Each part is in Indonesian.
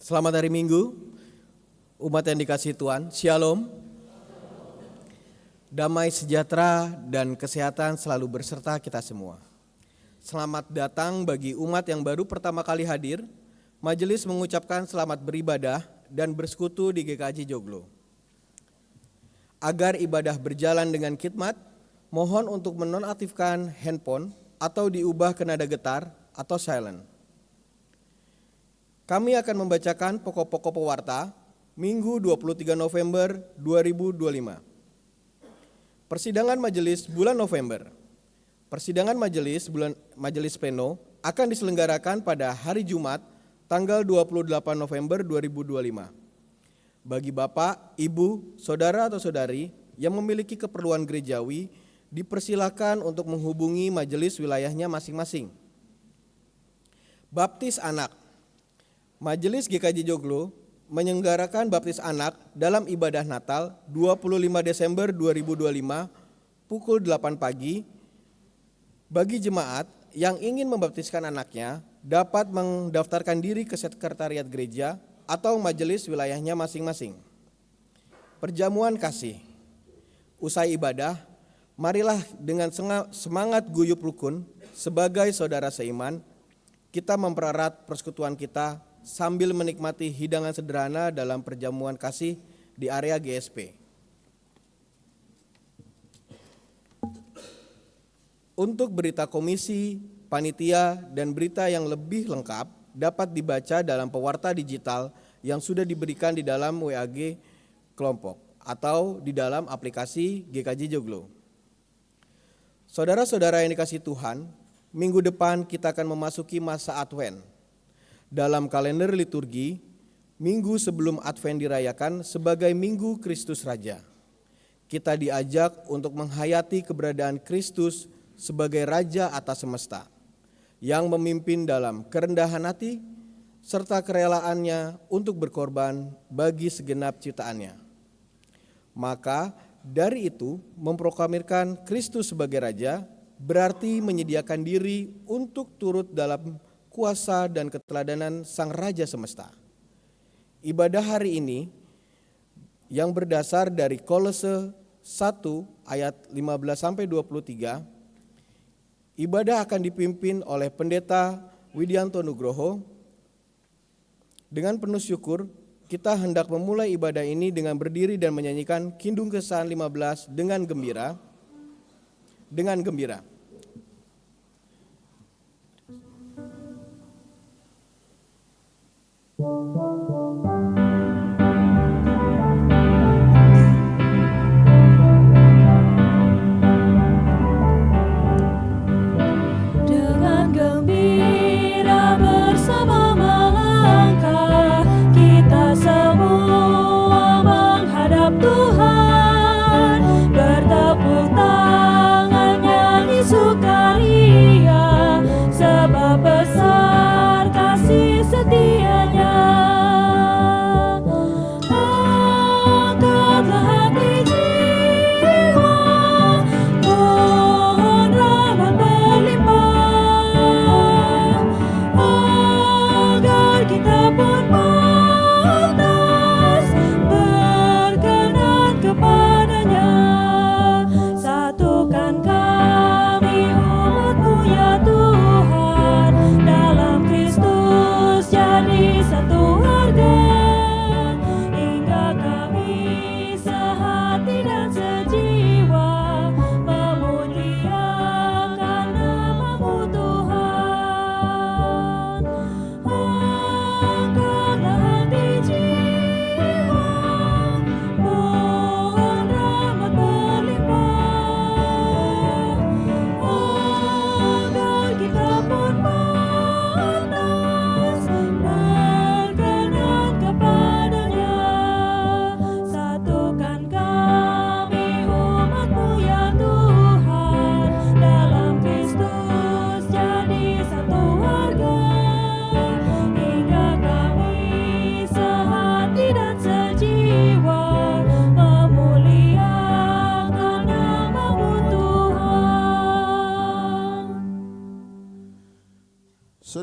Selamat hari Minggu, umat yang dikasihi Tuhan, Shalom. Damai sejahtera dan kesehatan selalu berserta kita semua. Selamat datang bagi umat yang baru pertama kali hadir. Majelis mengucapkan selamat beribadah dan bersekutu di GKJ Joglo. Agar ibadah berjalan dengan khidmat, mohon untuk menonaktifkan handphone atau diubah ke nada getar atau silent. Kami akan membacakan pokok-pokok pewarta Minggu 23 November 2025. Persidangan majelis bulan November. Persidangan majelis pleno akan diselenggarakan pada hari Jumat tanggal 28 November 2025. Bagi Bapak, Ibu, Saudara atau Saudari yang memiliki keperluan gerejawi, dipersilakan untuk menghubungi majelis wilayahnya masing-masing. Baptis anak. Majelis GKJ Joglo menyelenggarakan baptis anak dalam ibadah Natal 25 Desember 2025 pukul 8 pagi. Bagi jemaat yang ingin membaptiskan anaknya dapat mendaftarkan diri ke sekretariat gereja atau majelis wilayahnya masing-masing. Perjamuan kasih. Usai ibadah, marilah dengan semangat guyup rukun sebagai saudara seiman, kita mempererat persekutuan kita sambil menikmati hidangan sederhana dalam perjamuan kasih di area GSP. Untuk berita komisi, panitia, dan berita yang lebih lengkap dapat dibaca dalam pewarta digital yang sudah diberikan di dalam WAG kelompok atau di dalam aplikasi GKJ Joglo. Saudara-saudara yang dikasihi Tuhan, minggu depan kita akan memasuki masa Advent. Dalam kalender liturgi, minggu sebelum Advent dirayakan sebagai Minggu Kristus Raja. Kita diajak untuk menghayati keberadaan Kristus sebagai Raja atas semesta, yang memimpin dalam kerendahan hati serta kerelaannya untuk berkorban bagi segenap ciptaannya. Maka dari itu, memproklamirkan Kristus sebagai Raja berarti menyediakan diri untuk turut dalam kuasa dan keteladanan Sang Raja semesta. Ibadah hari ini yang berdasar dari Kolose 1 ayat 15-23, ibadah akan dipimpin oleh Pendeta Widianto Nugroho. Dengan penuh syukur, kita hendak memulai ibadah ini dengan berdiri dan menyanyikan Kidung Kesan 15 dengan gembira. Dengan gembira bersama melangkah, kita semua menghadap Tuhan, bertepuk tangan nyanyi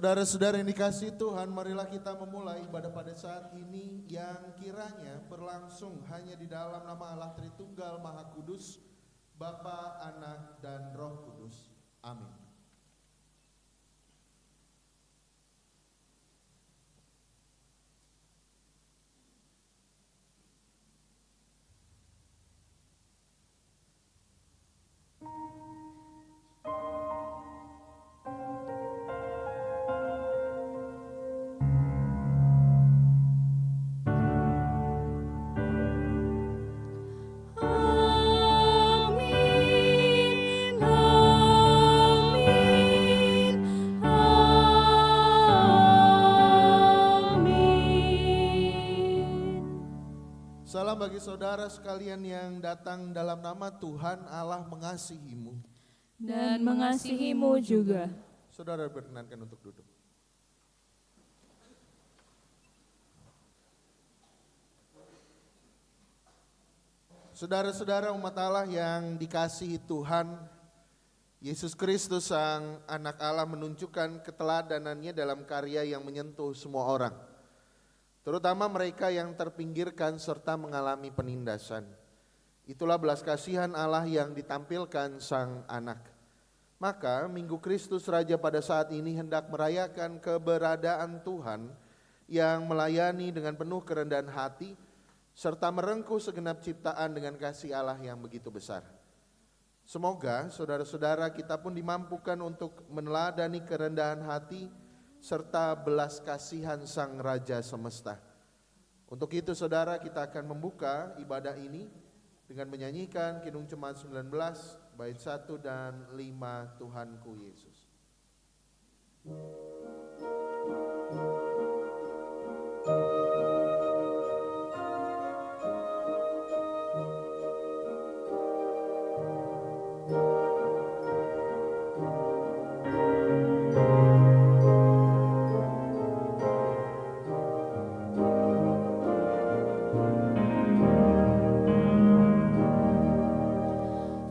Saudara-saudara yang dikasihi Tuhan, marilah kita memulai ibadah pada saat ini yang kiranya berlangsung hanya di dalam nama Allah Tritunggal Maha Kudus, Bapa, Anak, dan Roh Kudus. Amin. Amin, amin, amin. Salam bagi saudara sekalian yang datang dalam nama Tuhan Allah mengasihimu. Dan mengasihimu juga. Saudara berkenankan untuk duduk. Saudara-saudara umat Allah yang dikasihi Tuhan, Yesus Kristus Sang Anak Allah menunjukkan keteladanannya dalam karya yang menyentuh semua orang, terutama mereka yang terpinggirkan serta mengalami penindasan. Itulah belas kasihan Allah yang ditampilkan Sang Anak. Maka Minggu Kristus Raja pada saat ini hendak merayakan keberadaan Tuhan yang melayani dengan penuh kerendahan hati serta merengkuh segenap ciptaan dengan kasih Allah yang begitu besar. Semoga saudara-saudara kita pun dimampukan untuk meneladani kerendahan hati serta belas kasihan Sang Raja semesta. Untuk itu saudara, kita akan membuka ibadah ini dengan menyanyikan Kidung Jemaat 19 bait 1 dan 5, Tuhanku Yesus.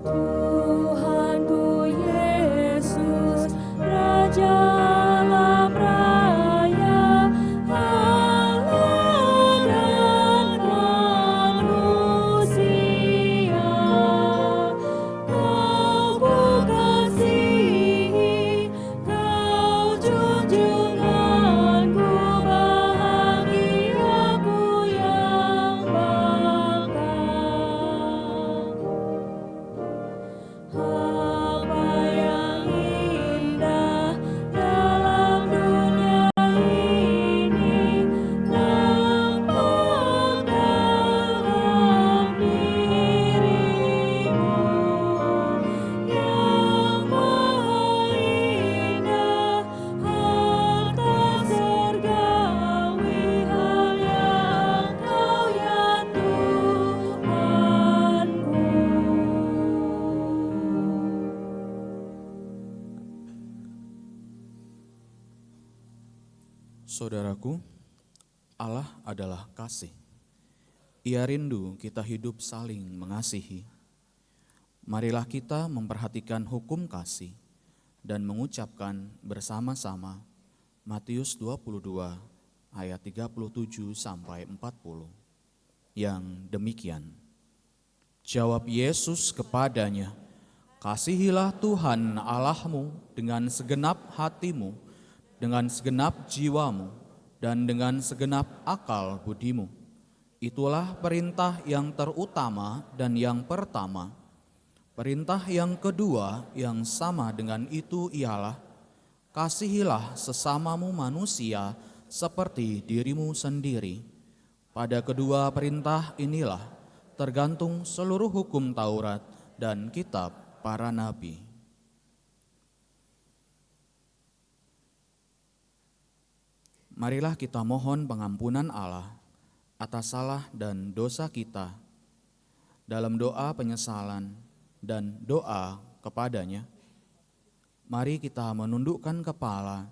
Tuhanku Yesus, Raja alam raya, Allah dan manusia. Kau kukasihi, Kau junjunganku, bahagiaku yang bangga. Apa yang indah dalam dunia ini nampak dalam dirimu, yang maha indah, harta surgawi hanya Engkau ya Tuhanku. Saudaraku, Allah adalah kasih. Ia rindu kita hidup saling mengasihi. Marilah kita memperhatikan hukum kasih dan mengucapkan bersama-sama Matius 22 ayat 37 sampai 40. Yang demikian. Jawab Yesus kepadanya, "Kasihilah Tuhan Allahmu dengan segenap hatimu, dengan segenap jiwamu, dan dengan segenap akal budimu. Itulah perintah yang terutama dan yang pertama. Perintah yang kedua yang sama dengan itu ialah, kasihilah sesamamu manusia seperti dirimu sendiri. Pada kedua perintah inilah tergantung seluruh hukum Taurat dan kitab para nabi." Marilah kita mohon pengampunan Allah atas salah dan dosa kita dalam doa penyesalan dan doa kepadanya. Mari kita menundukkan kepala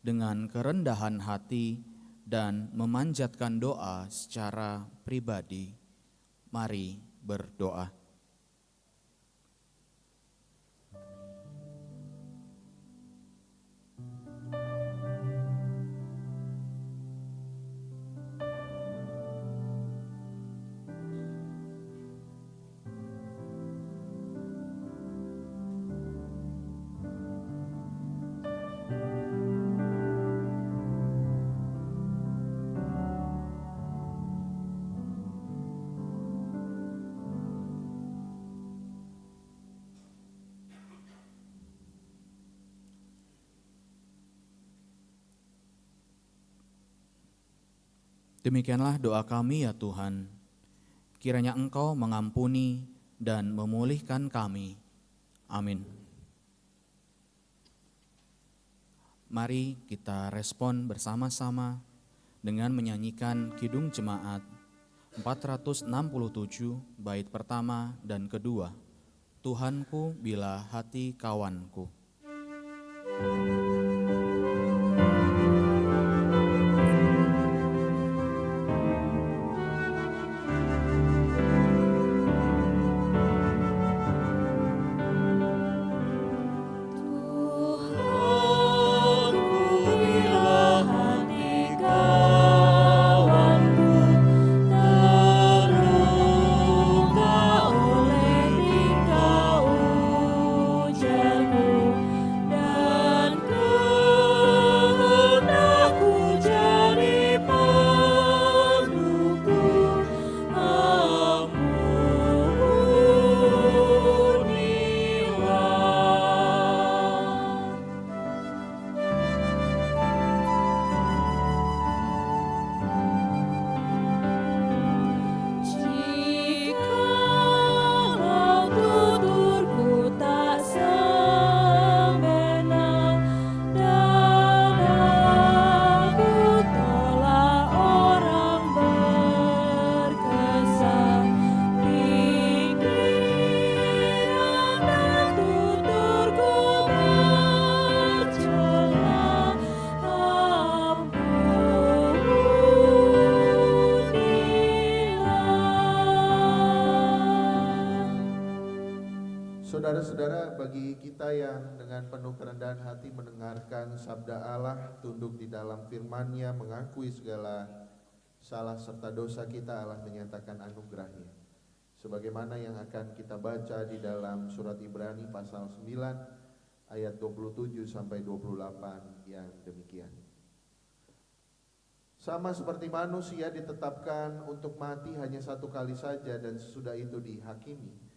dengan kerendahan hati dan memanjatkan doa secara pribadi. Mari berdoa. Demikianlah doa kami ya Tuhan. Kiranya Engkau mengampuni dan memulihkan kami. Amin. Mari kita respon bersama-sama dengan menyanyikan Kidung Jemaat 467 bait pertama dan kedua. Tuhanku bila hati kawanku. Saudara-saudara, bagi kita yang dengan penuh kerendahan hati mendengarkan sabda Allah, tunduk di dalam firman-Nya, mengakui segala salah serta dosa kita, Allah menyatakan anugerah-Nya. Sebagaimana yang akan kita baca di dalam surat Ibrani pasal 9 ayat 27 sampai 28 yang demikian. Sama seperti manusia ditetapkan untuk mati hanya satu kali saja dan sesudah itu dihakimi,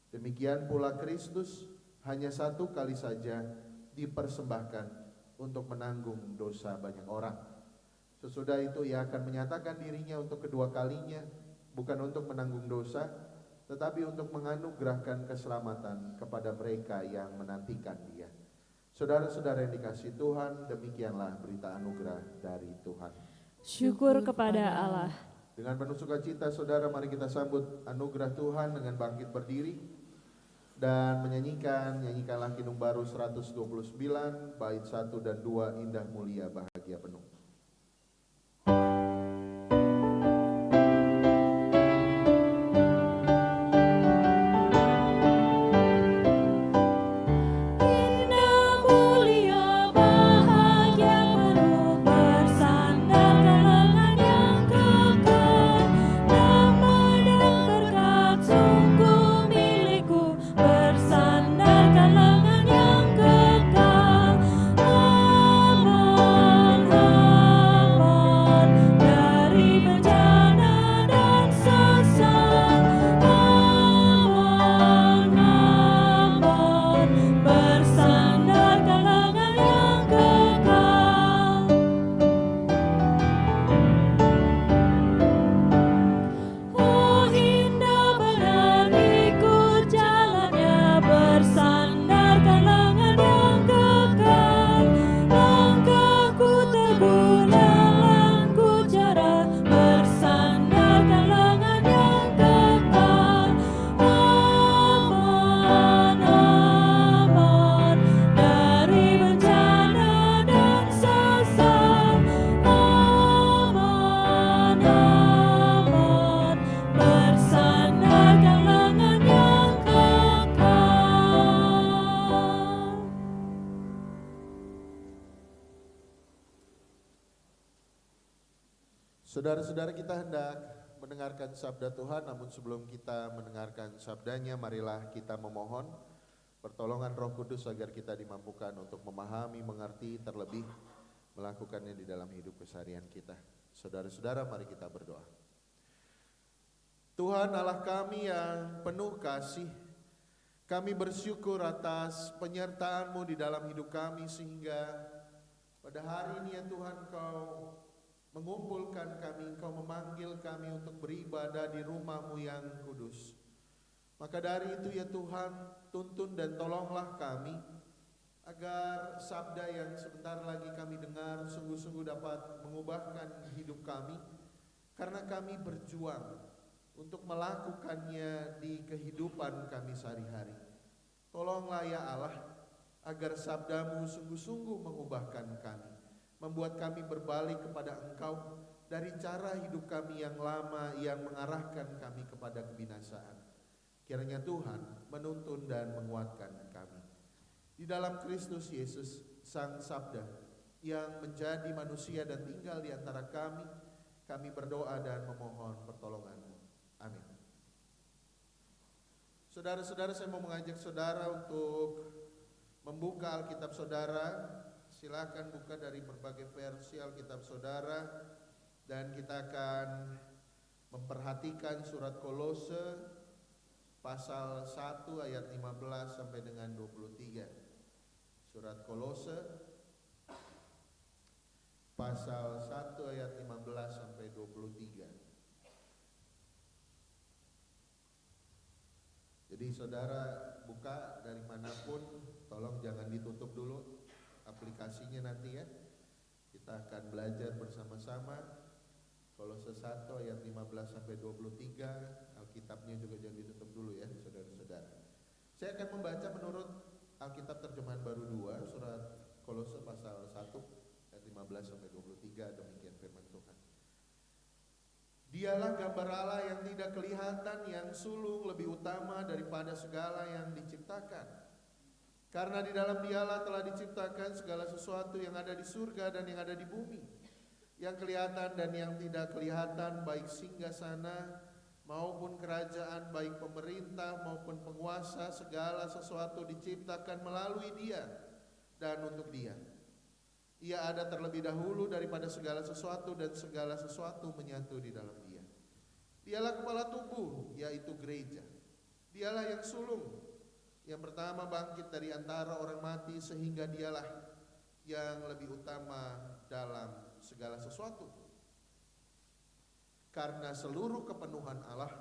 demikian pula Kristus hanya satu kali saja dipersembahkan untuk menanggung dosa banyak orang. Sesudah itu ia akan menyatakan dirinya untuk kedua kalinya, bukan untuk menanggung dosa, tetapi untuk menganugerahkan keselamatan kepada mereka yang menantikan Dia. Saudara-saudara yang dikasihi Tuhan, demikianlah berita anugerah dari Tuhan. Syukur kepada Allah. Dengan penuh sukacita, saudara, mari kita sambut anugerah Tuhan dengan bangkit berdiri dan nyanyikanlah Kidung Baru 129 bait 1 dan 2, Indah Mulia Bahagia Penuh. Saudara-saudara, kita hendak mendengarkan sabda Tuhan, namun sebelum kita mendengarkan sabdanya, marilah kita memohon pertolongan Roh Kudus agar kita dimampukan untuk memahami, mengerti, terlebih melakukannya di dalam hidup keseharian kita. Saudara-saudara, mari kita berdoa. Tuhan Allah kami yang penuh kasih, kami bersyukur atas penyertaan-Mu di dalam hidup kami, sehingga pada hari ini ya Tuhan, Kau mengumpulkan kami, Engkau memanggil kami untuk beribadah di rumah-Mu yang kudus. Maka dari itu ya Tuhan, tuntun dan tolonglah kami, agar sabda yang sebentar lagi kami dengar sungguh-sungguh dapat mengubahkan hidup kami, karena kami berjuang untuk melakukannya di kehidupan kami sehari-hari. Tolonglah ya Allah, agar sabda-Mu sungguh-sungguh mengubahkan kami, membuat kami berbalik kepada Engkau dari cara hidup kami yang lama yang mengarahkan kami kepada kebinasaan. Kiranya Tuhan menuntun dan menguatkan kami. Di dalam Kristus Yesus, Sang Sabda, yang menjadi manusia dan tinggal di antara kami berdoa dan memohon pertolongan-Mu. Amin. Saudara-saudara, saya mau mengajak saudara untuk membuka Alkitab saudara. Silakan buka dari berbagai versi Alkitab saudara, dan kita akan memperhatikan surat Kolose pasal 1 ayat 15 sampai dengan 23. Surat Kolose pasal 1 ayat 15 sampai 23. Jadi saudara buka dari manapun, tolong jangan ditutup dulu aplikasinya nanti ya. Kita akan belajar bersama-sama. Kolose 1 ayat 15 sampai 23. Alkitabnya juga jangan ditutup dulu ya saudara-saudara. Saya akan membaca menurut Alkitab terjemahan baru 2, surat Kolose pasal 1 ayat 15 sampai 23. Demikian firman Tuhan. Dialah gambar Allah yang tidak kelihatan, yang sulung lebih utama daripada segala yang diciptakan. Karena di dalam Dialah telah diciptakan segala sesuatu yang ada di surga dan yang ada di bumi, yang kelihatan dan yang tidak kelihatan, baik singgasana maupun kerajaan, baik pemerintah maupun penguasa, segala sesuatu diciptakan melalui Dia dan untuk Dia. Ia ada terlebih dahulu daripada segala sesuatu, dan segala sesuatu menyatu di dalam Dia. Dialah kepala tubuh, yaitu gereja. Dialah yang sulung, yang pertama bangkit dari antara orang mati, sehingga Dialah yang lebih utama dalam segala sesuatu. Karena seluruh kepenuhan Allah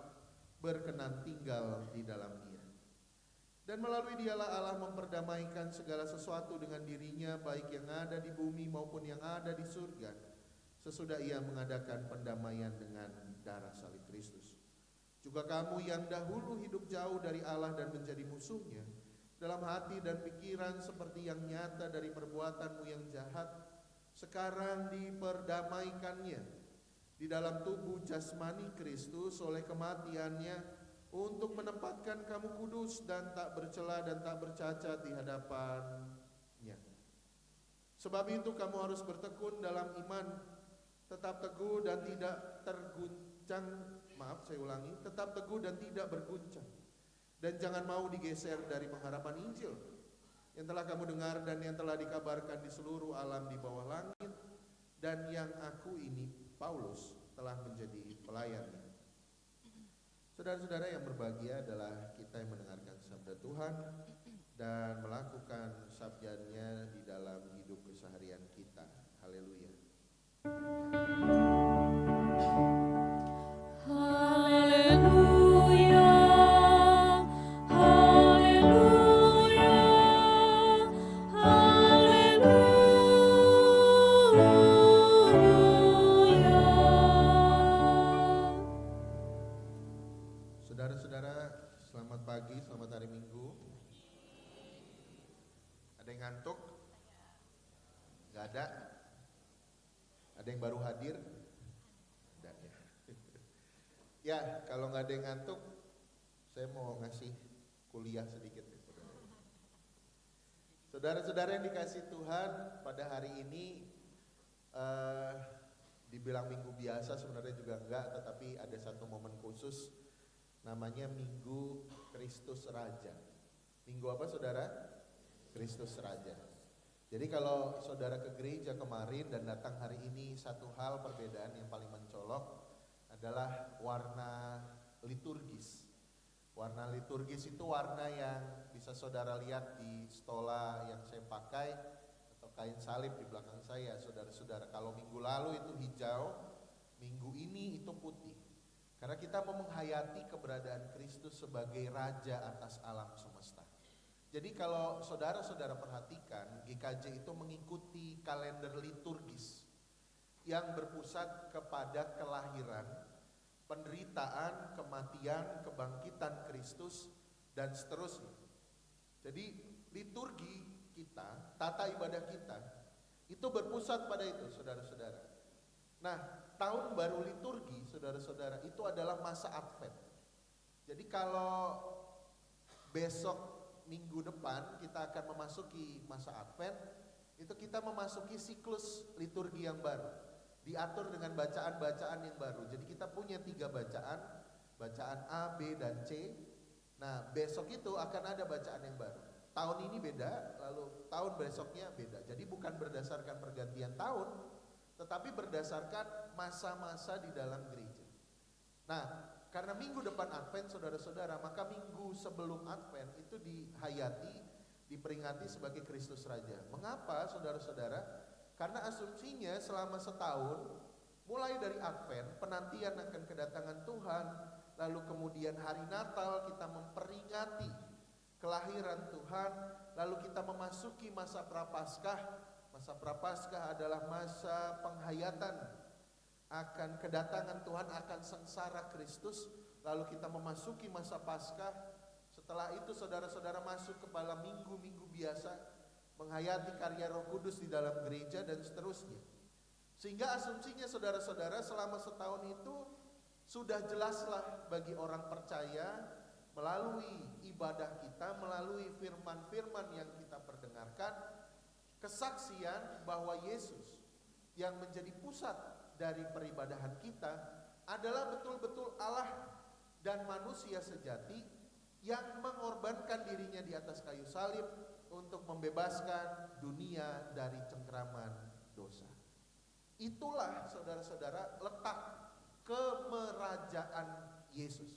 berkenan tinggal di dalam Dia. Dan melalui Dialah Allah memperdamaikan segala sesuatu dengan dirinya, baik yang ada di bumi maupun yang ada di surga, sesudah Ia mengadakan pendamaian dengan darah salib Kristus. Juga kamu yang dahulu hidup jauh dari Allah dan menjadi musuhnya, dalam hati dan pikiran seperti yang nyata dari perbuatanmu yang jahat, sekarang diperdamaikannya di dalam tubuh jasmani Kristus oleh kematiannya, untuk menempatkan kamu kudus dan tak bercela dan tak bercacat di hadapan-Nya. Sebab itu kamu harus bertekun dalam iman, tetap teguh dan tidak terguncang. Tetap teguh dan tidak berguncang. Dan jangan mau digeser dari pengharapan Injil yang telah kamu dengar dan yang telah dikabarkan di seluruh alam di bawah langit, dan yang aku ini, Paulus, telah menjadi pelayannya. Saudara-saudara yang berbahagia, adalah kita yang mendengarkan sabda Tuhan dan melakukan sabdanya di dalam hidup keseharian kita. Haleluya. Haleluya, haleluya, haleluya. Saudara-saudara, selamat pagi, selamat hari Minggu. Ada yang ngantuk? Gak ada? Ada yang baru hadir? Ada ya. Ya, kalau gak ada yang ngantuk, saya mau ngasih kuliah sedikit ya, saudara. Saudara-saudara yang dikasih Tuhan, pada hari ini dibilang minggu biasa sebenarnya juga enggak, tetapi ada satu momen khusus, namanya Minggu Kristus Raja. Minggu apa saudara? Kristus Raja. Jadi kalau saudara ke gereja kemarin dan datang hari ini, satu hal perbedaan yang paling mencolok adalah warna liturgis. Warna liturgis itu warna yang bisa saudara lihat di stola yang saya pakai, atau kain salib di belakang saya, saudara-saudara. Kalau minggu lalu itu hijau, minggu ini itu putih. Karena kita mau menghayati keberadaan Kristus sebagai Raja atas alam semesta. Jadi kalau saudara-saudara perhatikan, GKJ itu mengikuti kalender liturgis yang berpusat kepada kelahiran, penderitaan, kematian, kebangkitan Kristus, dan seterusnya. Jadi liturgi kita, tata ibadah kita, itu berpusat pada itu, saudara-saudara. Nah, tahun baru liturgi, saudara-saudara, itu adalah masa Advent. Jadi kalau besok minggu depan kita akan memasuki masa Advent, itu kita memasuki siklus liturgi yang baru. Diatur dengan bacaan-bacaan yang baru. Jadi kita punya 3 bacaan, bacaan A, B, dan C. Nah, besok itu akan ada bacaan yang baru. Tahun ini beda, lalu tahun besoknya beda. Jadi bukan berdasarkan pergantian tahun, tetapi berdasarkan masa-masa di dalam gereja. Nah, karena minggu depan Advent, saudara-saudara, maka minggu sebelum Advent itu dihayati, diperingati sebagai Kristus Raja. Mengapa, saudara-saudara? Karena asumsinya selama setahun, mulai dari Advent, penantian akan kedatangan Tuhan, lalu kemudian hari Natal kita memperingati kelahiran Tuhan, lalu kita memasuki masa Prapaskah. Masa Prapaskah adalah masa penghayatan akan kedatangan Tuhan, akan sengsara Kristus. Lalu kita memasuki masa Paskah. Setelah itu saudara-saudara masuk kepada minggu-minggu biasa, menghayati karya Roh Kudus di dalam gereja dan seterusnya. Sehingga asumsinya saudara-saudara selama setahun itu sudah jelaslah bagi orang percaya melalui ibadah kita, melalui firman-firman yang kita perdengarkan, kesaksian bahwa Yesus yang menjadi pusat dari peribadahan kita adalah betul-betul Allah dan manusia sejati yang mengorbankan dirinya di atas kayu salib untuk membebaskan dunia dari cengkraman dosa. Itulah saudara-saudara letak kemerajaan Yesus.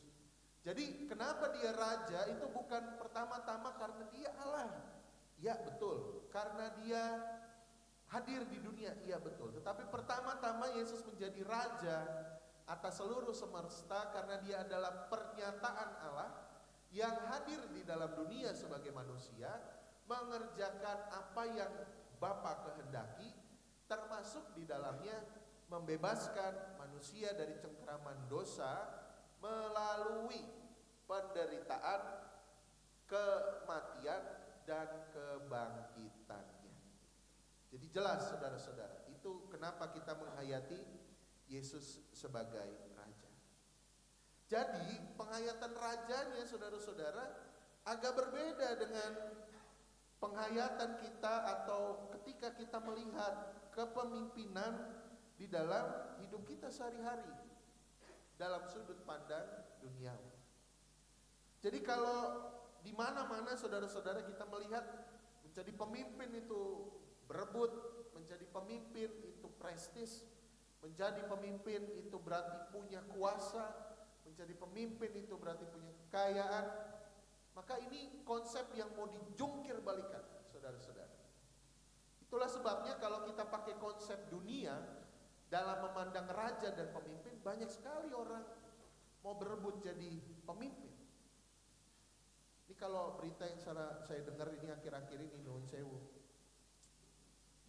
Jadi kenapa dia raja itu bukan pertama-tama karena dia Allah. Ya betul, karena dia hadir di dunia, iya betul. Tetapi pertama-tama Yesus menjadi raja atas seluruh semesta karena dia adalah pernyataan Allah yang hadir di dalam dunia sebagai manusia, mengerjakan apa yang Bapa kehendaki, termasuk di dalamnya membebaskan manusia dari cengkraman dosa melalui penderitaan, kematian, dan kebangkitannya. Jadi jelas saudara-saudara, itu kenapa kita menghayati Yesus sebagai Raja. Jadi penghayatan Rajanya saudara-saudara agak berbeda dengan penghayatan kita atau ketika kita melihat kepemimpinan di dalam hidup kita sehari-hari dalam sudut pandang duniawi. Jadi kalau di mana-mana saudara-saudara kita melihat menjadi pemimpin itu berebut, menjadi pemimpin itu prestis, menjadi pemimpin itu berarti punya kuasa, menjadi pemimpin itu berarti punya kekayaan. Maka ini konsep yang mau dijungkir balikan, saudara-saudara. Itulah sebabnya kalau kita pakai konsep dunia dalam memandang raja dan pemimpin, banyak sekali orang mau berebut jadi pemimpin. Ini kalau berita yang saya dengar ini akhir-akhir ini, nuhun sewu.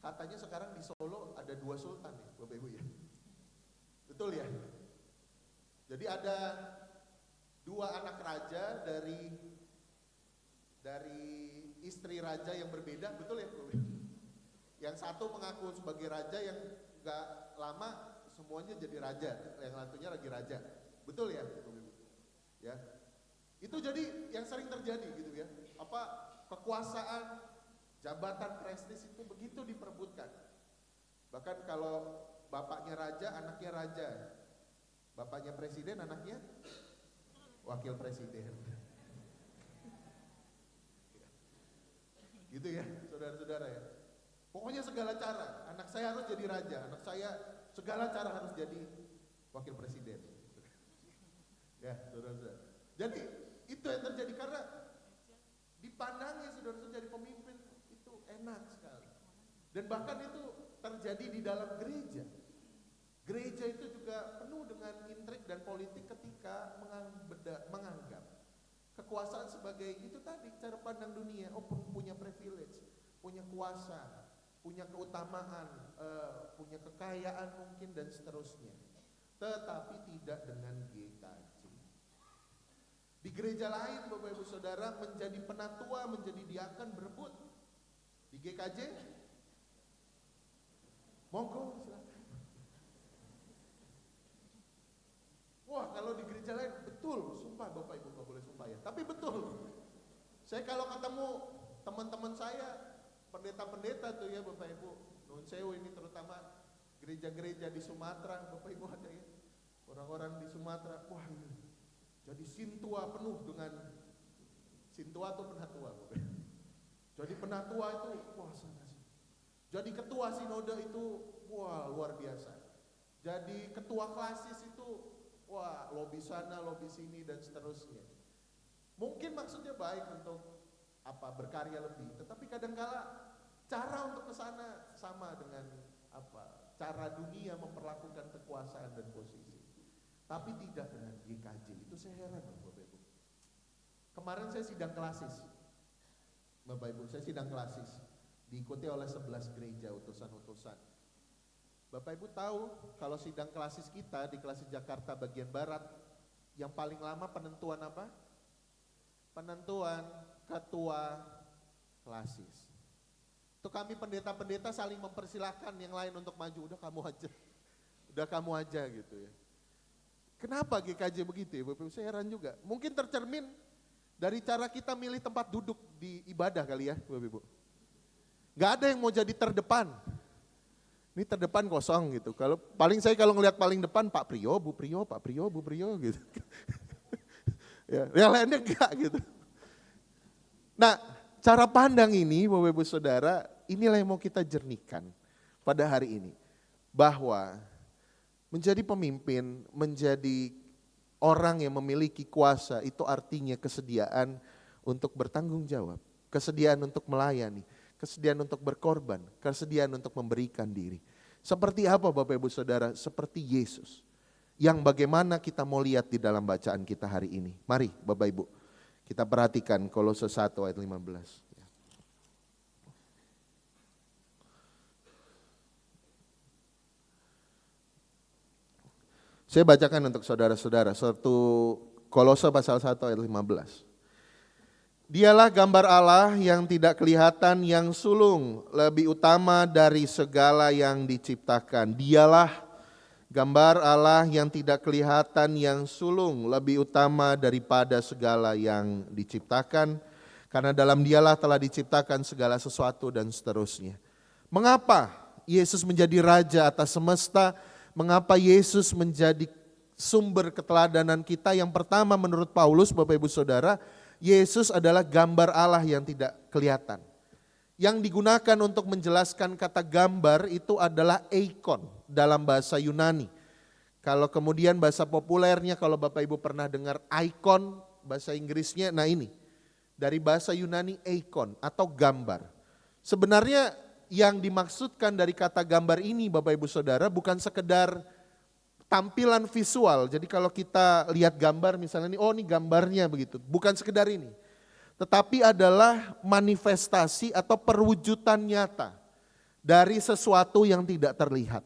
Katanya sekarang di Solo ada 2 sultan ya, Bapak Ibu ya. Betul ya? Jadi ada 2 anak raja dari istri raja yang berbeda, betul ya Bapak Ibu? Yang satu mengaku sebagai raja, yang gak lama semuanya jadi raja, yang satunya lagi raja. Betul ya Bapak Ibu? Ya. Itu jadi yang sering terjadi gitu ya. Kekuasaan, jabatan prestis itu begitu diperebutkan. Bahkan kalau bapaknya raja, anaknya raja. Bapaknya presiden, anaknya wakil presiden. Gitu ya, saudara-saudara ya. Pokoknya segala cara, anak saya harus jadi raja, anak saya segala cara harus jadi wakil presiden. Ya, saudara-saudara. Jadi itu yang terjadi karena dipandangnya saudara-saudara jadi pemimpin itu enak sekali. Dan bahkan itu terjadi di dalam gereja. Gereja itu juga penuh dengan intrik dan politik ketika menganggap kekuasaan sebagai itu tadi, cara pandang dunia. Oh, punya privilege, punya kuasa, punya keutamaan, punya kekayaan mungkin dan seterusnya. Tetapi tidak dengan GKJ. Di gereja lain Bapak Ibu Saudara menjadi penatua, menjadi diaken berebut. Di GKJ, monggo silakan. Wah, kalau di gereja lain betul, sumpah Bapak Ibu gak boleh sumpah ya. Tapi betul. Saya kalau ketemu teman-teman saya, pendeta-pendeta tuh ya Bapak Ibu, Nun Sewu ini terutama gereja-gereja di Sumatera, Bapak Ibu ada ya. Orang-orang di Sumatera, wah ini jadi sintua penuh dengan sintua atau penatua Bapak Ibu. Jadi penatua itu, wah sana sih. Jadi ketua sinode itu, wah luar biasa. Jadi ketua klasis itu, wah lobi sana, lobi sini dan seterusnya. Mungkin maksudnya baik untuk berkarya lebih, tetapi kadangkala cara untuk ke sana sama dengan cara dunia memperlakukan kekuasaan dan posisi. Tapi tidak dengan GKJ. Itu saya heran Bapak Ibu. Kemarin saya sidang klasis. Bapak Ibu, saya sidang klasis diikuti oleh 11 gereja utusan-utusan. Bapak Ibu tahu kalau sidang klasis kita di klasis Jakarta bagian barat, yang paling lama penentuan apa? Penentuan ketua klasis. Itu kami pendeta-pendeta saling mempersilahkan yang lain untuk maju, udah kamu aja gitu ya. Kenapa GKJ begitu ya Bapak Ibu? Saya heran juga. Mungkin tercermin dari cara kita milih tempat duduk di ibadah kali ya Bapak Ibu. Gak ada yang mau jadi terdepan. Ini terdepan kosong gitu. Kalau ngelihat paling depan Pak Priyo, Bu Priyo, Pak Priyo, Bu Priyo gitu. Ya, yang lainnya enggak gitu. Nah, cara pandang ini Bapak Ibu Saudara, inilah yang mau kita jernihkan pada hari ini. Bahwa menjadi pemimpin, menjadi orang yang memiliki kuasa itu artinya kesediaan untuk bertanggung jawab, kesediaan untuk melayani, kesediaan untuk berkorban, kesediaan untuk memberikan diri. Seperti apa Bapak Ibu Saudara? Seperti Yesus. Yang bagaimana kita mau lihat di dalam bacaan kita hari ini. Mari Bapak Ibu, kita perhatikan Kolose 1 ayat 15. Saya bacakan untuk saudara-saudara, 1 Kolose pasal 1 ayat 15. Dialah gambar Allah yang tidak kelihatan, yang sulung, lebih utama dari segala yang diciptakan. Dialah gambar Allah yang tidak kelihatan, yang sulung, lebih utama daripada segala yang diciptakan. Karena dalam Dialah telah diciptakan segala sesuatu dan seterusnya. Mengapa Yesus menjadi Raja atas semesta? Mengapa Yesus menjadi sumber keteladanan kita? Yang pertama menurut Paulus, Bapak Ibu Saudara, Yesus adalah gambar Allah yang tidak kelihatan. Yang digunakan untuk menjelaskan kata gambar itu adalah eikon dalam bahasa Yunani. Kalau kemudian bahasa populernya, kalau Bapak Ibu pernah dengar icon, bahasa Inggrisnya, nah ini. Dari bahasa Yunani eikon atau gambar. Sebenarnya yang dimaksudkan dari kata gambar ini Bapak Ibu Saudara bukan sekedar tampilan visual. Jadi kalau kita lihat gambar misalnya ini, oh ini gambarnya begitu. Bukan sekedar ini. Tetapi adalah manifestasi atau perwujudan nyata dari sesuatu yang tidak terlihat.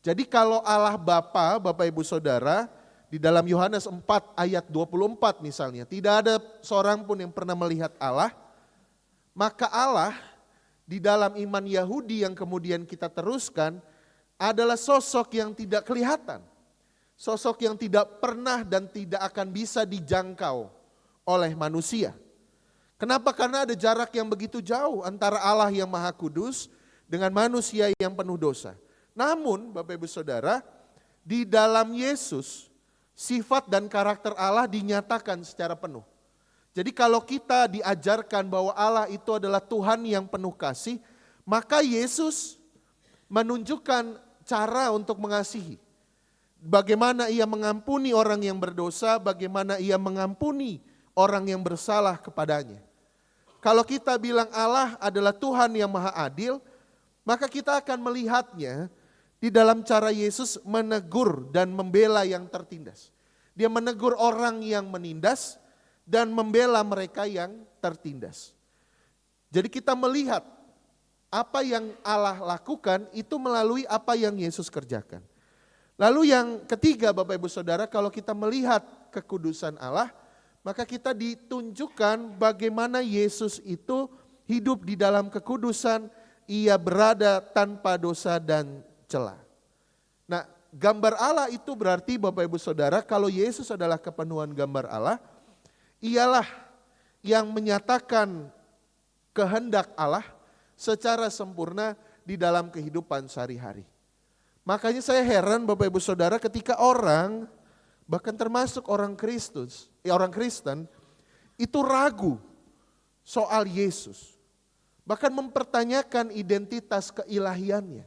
Jadi kalau Allah Bapa, Bapak Ibu Saudara, di dalam Yohanes 4 ayat 24 misalnya, tidak ada seorang pun yang pernah melihat Allah, maka Allah di dalam iman Yahudi yang kemudian kita teruskan adalah sosok yang tidak kelihatan. Sosok yang tidak pernah dan tidak akan bisa dijangkau oleh manusia. Kenapa? Karena ada jarak yang begitu jauh antara Allah yang Maha Kudus dengan manusia yang penuh dosa. Namun Bapak Ibu Saudara, di dalam Yesus sifat dan karakter Allah dinyatakan secara penuh. Jadi kalau kita diajarkan bahwa Allah itu adalah Tuhan yang penuh kasih, maka Yesus menunjukkan cara untuk mengasihi. Bagaimana ia mengampuni orang yang berdosa, bagaimana ia mengampuni orang yang bersalah kepadanya. Kalau kita bilang Allah adalah Tuhan yang maha adil, Maka kita akan melihatnya di dalam cara Yesus menegur dan membela yang tertindas. Dia menegur orang yang menindas dan membela mereka yang tertindas. Jadi kita melihat apa yang Allah lakukan itu melalui apa yang Yesus kerjakan. Lalu yang ketiga Bapak Ibu Saudara, kalau kita melihat kekudusan Allah, maka kita ditunjukkan bagaimana Yesus itu hidup di dalam kekudusan, ia berada tanpa dosa dan celah. Nah, gambar Allah itu berarti Bapak Ibu Saudara, kalau Yesus adalah kepenuhan gambar Allah, ialah yang menyatakan kehendak Allah secara sempurna di dalam kehidupan sehari-hari. Makanya saya heran Bapak Ibu Saudara ketika orang, bahkan termasuk orang Kristen, itu ragu soal Yesus. Bahkan mempertanyakan identitas keilahiannya.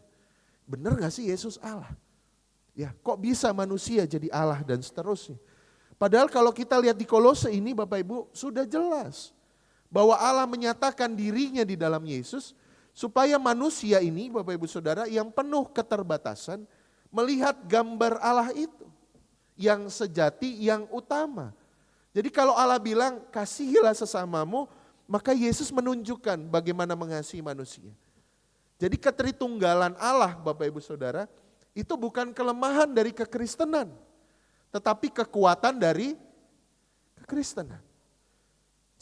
Benar gak sih Yesus Allah? Ya, kok bisa manusia jadi Allah dan seterusnya. Padahal kalau kita lihat di Kolose ini Bapak Ibu sudah jelas bahwa Allah menyatakan dirinya di dalam Yesus supaya manusia ini Bapak Ibu Saudara yang penuh keterbatasan melihat gambar Allah itu yang sejati, yang utama. Jadi kalau Allah bilang kasihilah sesamamu, maka Yesus menunjukkan bagaimana mengasihi manusia. Jadi ketritunggalan Allah Bapak Ibu Saudara itu bukan kelemahan dari kekristenan, tetapi kekuatan dari kekristenan.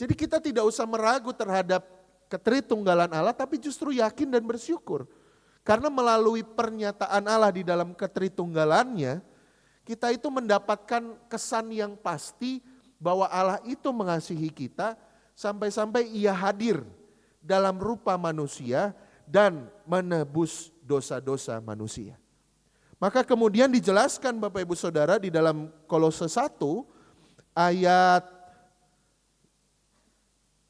Jadi kita tidak usah meragu terhadap ketritunggalan Allah, tapi justru yakin dan bersyukur. Karena melalui pernyataan Allah di dalam ketritunggalannya, kita itu mendapatkan kesan yang pasti bahwa Allah itu mengasihi kita sampai-sampai ia hadir dalam rupa manusia dan menebus dosa-dosa manusia. Maka kemudian dijelaskan Bapak Ibu Saudara di dalam Kolose 1 ayat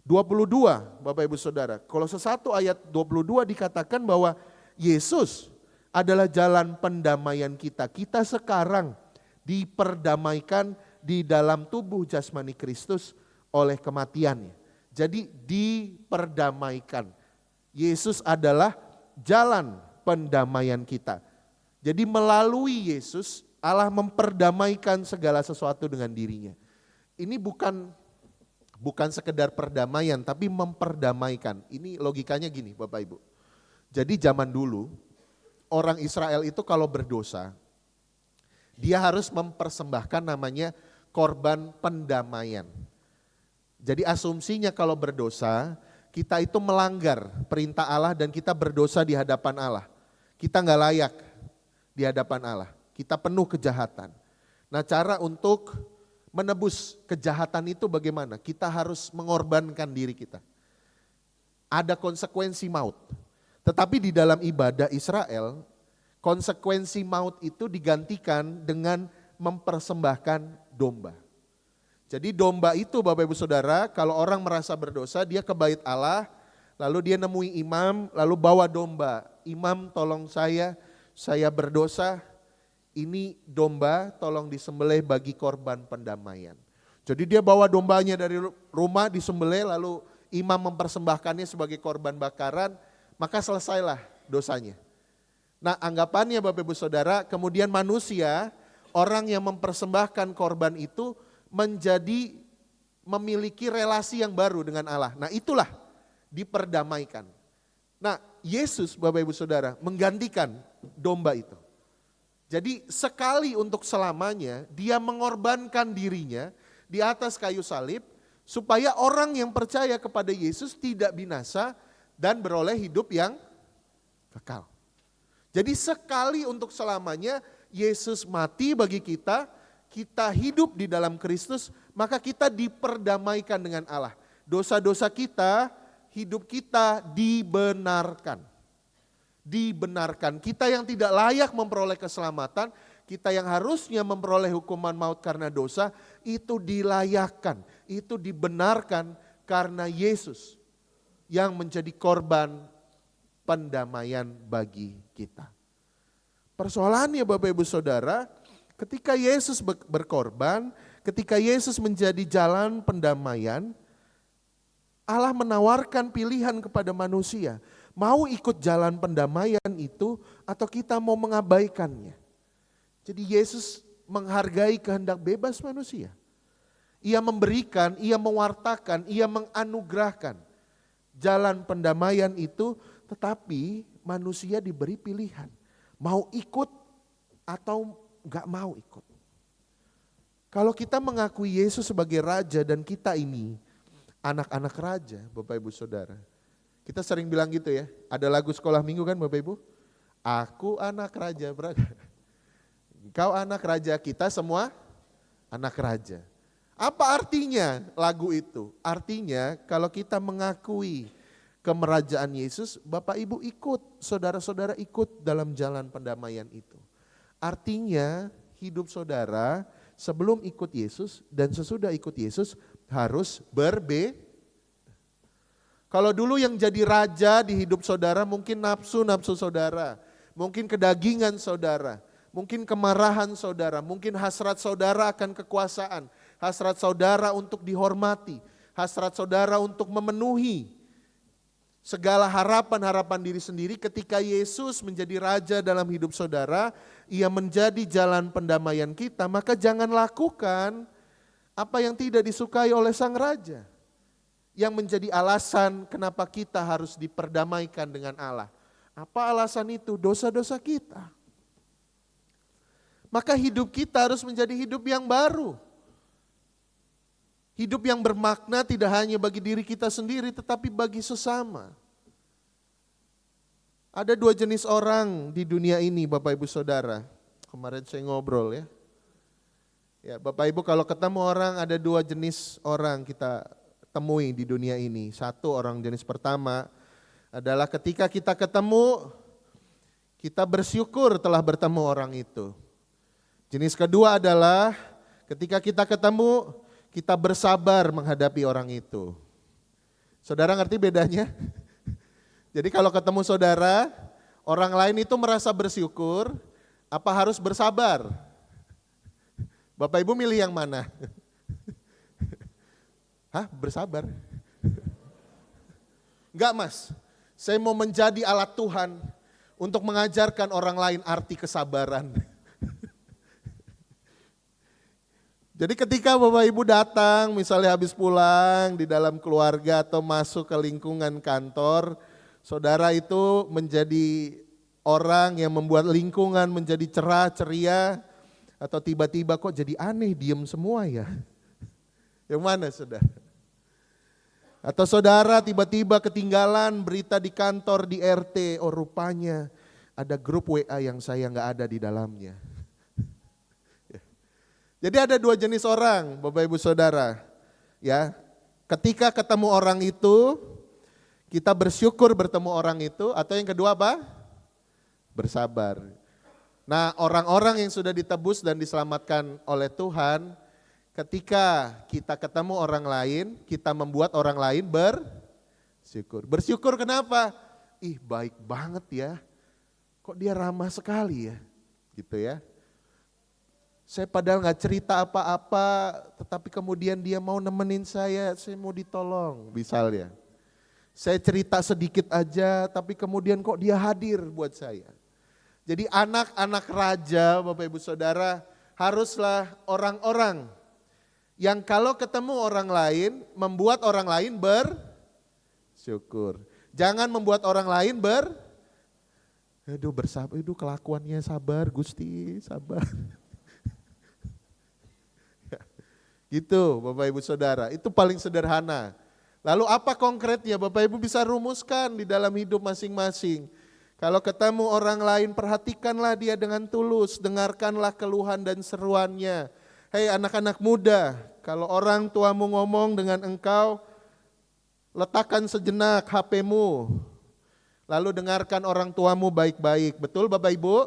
22 Bapak Ibu Saudara. Kolose 1 ayat 22 dikatakan bahwa Yesus adalah jalan pendamaian kita. Kita sekarang diperdamaikan di dalam tubuh jasmani Kristus oleh kematiannya. Jadi diperdamaikan. Yesus adalah jalan pendamaian kita. Jadi melalui Yesus Allah memperdamaikan segala sesuatu dengan dirinya. Ini bukan sekedar perdamaian tapi memperdamaikan. Ini logikanya gini Bapak Ibu. Jadi zaman dulu orang Israel itu kalau berdosa dia harus mempersembahkan namanya korban pendamaian. Jadi asumsinya kalau berdosa kita itu melanggar perintah Allah dan kita berdosa di hadapan Allah. Kita nggak layak di hadapan Allah. Kita penuh kejahatan. Nah cara untuk menebus kejahatan itu bagaimana? Kita harus mengorbankan diri kita. Ada konsekuensi maut. Tetapi di dalam ibadah Israel, konsekuensi maut itu digantikan dengan mempersembahkan domba. Jadi domba itu Bapak Ibu Saudara, kalau orang merasa berdosa dia ke bait Allah, lalu dia nemui imam, lalu bawa domba. Imam tolong saya berdosa, ini domba tolong disembelih bagi korban pendamaian. Jadi dia bawa dombanya dari rumah disembelih lalu imam mempersembahkannya sebagai korban bakaran, maka selesailah dosanya. Nah anggapannya Bapak Ibu Saudara, kemudian manusia, orang yang mempersembahkan korban itu menjadi memiliki relasi yang baru dengan Allah. Nah itulah diperdamaikan. Nah Yesus Bapak Ibu Saudara menggantikan domba itu. Jadi sekali untuk selamanya dia mengorbankan dirinya di atas kayu salib supaya orang yang percaya kepada Yesus tidak binasa dan beroleh hidup yang kekal. Jadi sekali untuk selamanya Yesus mati bagi kita, kita hidup di dalam Kristus, maka kita diperdamaikan dengan Allah. Dosa-dosa kita, hidup kita dibenarkan. Dibenarkan. Kita yang tidak layak memperoleh keselamatan, kita yang harusnya memperoleh hukuman maut karena dosa, itu dilayakkan, itu dibenarkan karena Yesus yang menjadi korban pendamaian bagi kita. Persoalannya Bapak Ibu Saudara, ketika Yesus berkorban, ketika Yesus menjadi jalan pendamaian, Allah menawarkan pilihan kepada manusia. Mau ikut jalan pendamaian itu atau kita mau mengabaikannya? Jadi Yesus menghargai kehendak bebas manusia. Ia memberikan, ia mewartakan, ia menganugerahkan jalan pendamaian itu, tetapi manusia diberi pilihan. Mau ikut atau gak mau ikut. Kalau kita mengakui Yesus sebagai Raja dan kita ini anak-anak Raja, Bapak Ibu Saudara. Kita sering bilang gitu ya, ada lagu sekolah minggu kan Bapak Ibu? Aku anak Raja, Kau anak Raja, kita semua anak Raja. Apa artinya lagu itu? Artinya kalau kita mengakui kemerajaan Yesus, Bapak Ibu ikut, saudara-saudara ikut dalam jalan pendamaian itu. Artinya hidup saudara sebelum ikut Yesus dan sesudah ikut Yesus harus berbeda. Kalau dulu yang jadi raja di hidup saudara mungkin nafsu-nafsu saudara, mungkin kedagingan saudara, mungkin kemarahan saudara, mungkin hasrat saudara akan kekuasaan, hasrat saudara untuk dihormati, hasrat saudara untuk memenuhi segala harapan-harapan diri sendiri. Ketika Yesus menjadi raja dalam hidup saudara, ia menjadi jalan pendamaian kita, maka jangan lakukan apa yang tidak disukai oleh sang raja. Yang menjadi alasan kenapa kita harus diperdamaikan dengan Allah. Apa alasan itu? Dosa-dosa kita. Maka hidup kita harus menjadi hidup yang baru. Hidup yang bermakna tidak hanya bagi diri kita sendiri tetapi bagi sesama. Ada dua jenis orang di dunia ini Bapak Ibu Saudara. Kemarin saya ngobrol ya. Ya Bapak Ibu kalau ketemu orang ada dua jenis orang kita temui di dunia ini. Satu orang jenis pertama adalah ketika kita ketemu kita bersyukur telah bertemu orang itu. Jenis kedua adalah ketika kita ketemu, kita bersabar menghadapi orang itu. Saudara ngerti bedanya? Jadi kalau ketemu saudara, orang lain itu merasa bersyukur, apa harus bersabar? Bapak Ibu milih yang mana? Hah? Bersabar? Enggak Mas, saya mau menjadi alat Tuhan untuk mengajarkan orang lain arti kesabaran. Jadi ketika Bapak Ibu datang, misalnya habis pulang di dalam keluarga atau masuk ke lingkungan kantor, saudara itu menjadi orang yang membuat lingkungan menjadi cerah, ceria, atau tiba-tiba kok jadi aneh, diem semua ya. Yang mana saudara? Atau saudara tiba-tiba ketinggalan berita di kantor, di RT, oh rupanya ada grup WA yang saya nggak ada di dalamnya. Jadi ada dua jenis orang, Bapak Ibu Saudara. Ya, ketika ketemu orang itu, kita bersyukur bertemu orang itu, atau yang kedua apa? Bersabar. Nah, orang-orang yang sudah ditebus dan diselamatkan oleh Tuhan, ketika kita ketemu orang lain, kita membuat orang lain bersyukur. Bersyukur kenapa? Ih, baik banget ya. Kok dia ramah sekali ya? Gitu ya. Saya padahal gak cerita apa-apa, tetapi kemudian dia mau nemenin saya mau ditolong misalnya. Saya cerita sedikit aja, tapi kemudian kok dia hadir buat saya. Jadi anak-anak raja, Bapak Ibu Saudara, haruslah orang-orang yang kalau ketemu orang lain, membuat orang lain bersyukur. Jangan membuat orang lain bersabar, kelakuannya sabar, Gusti, sabar. Gitu Bapak Ibu Saudara, itu paling sederhana. Lalu apa konkretnya Bapak Ibu bisa rumuskan di dalam hidup masing-masing. Kalau ketemu orang lain perhatikanlah dia dengan tulus, dengarkanlah keluhan dan seruannya. Hei anak-anak muda, kalau orang tuamu ngomong dengan engkau, letakkan sejenak HP-mu. Lalu dengarkan orang tuamu baik-baik. Betul Bapak Ibu?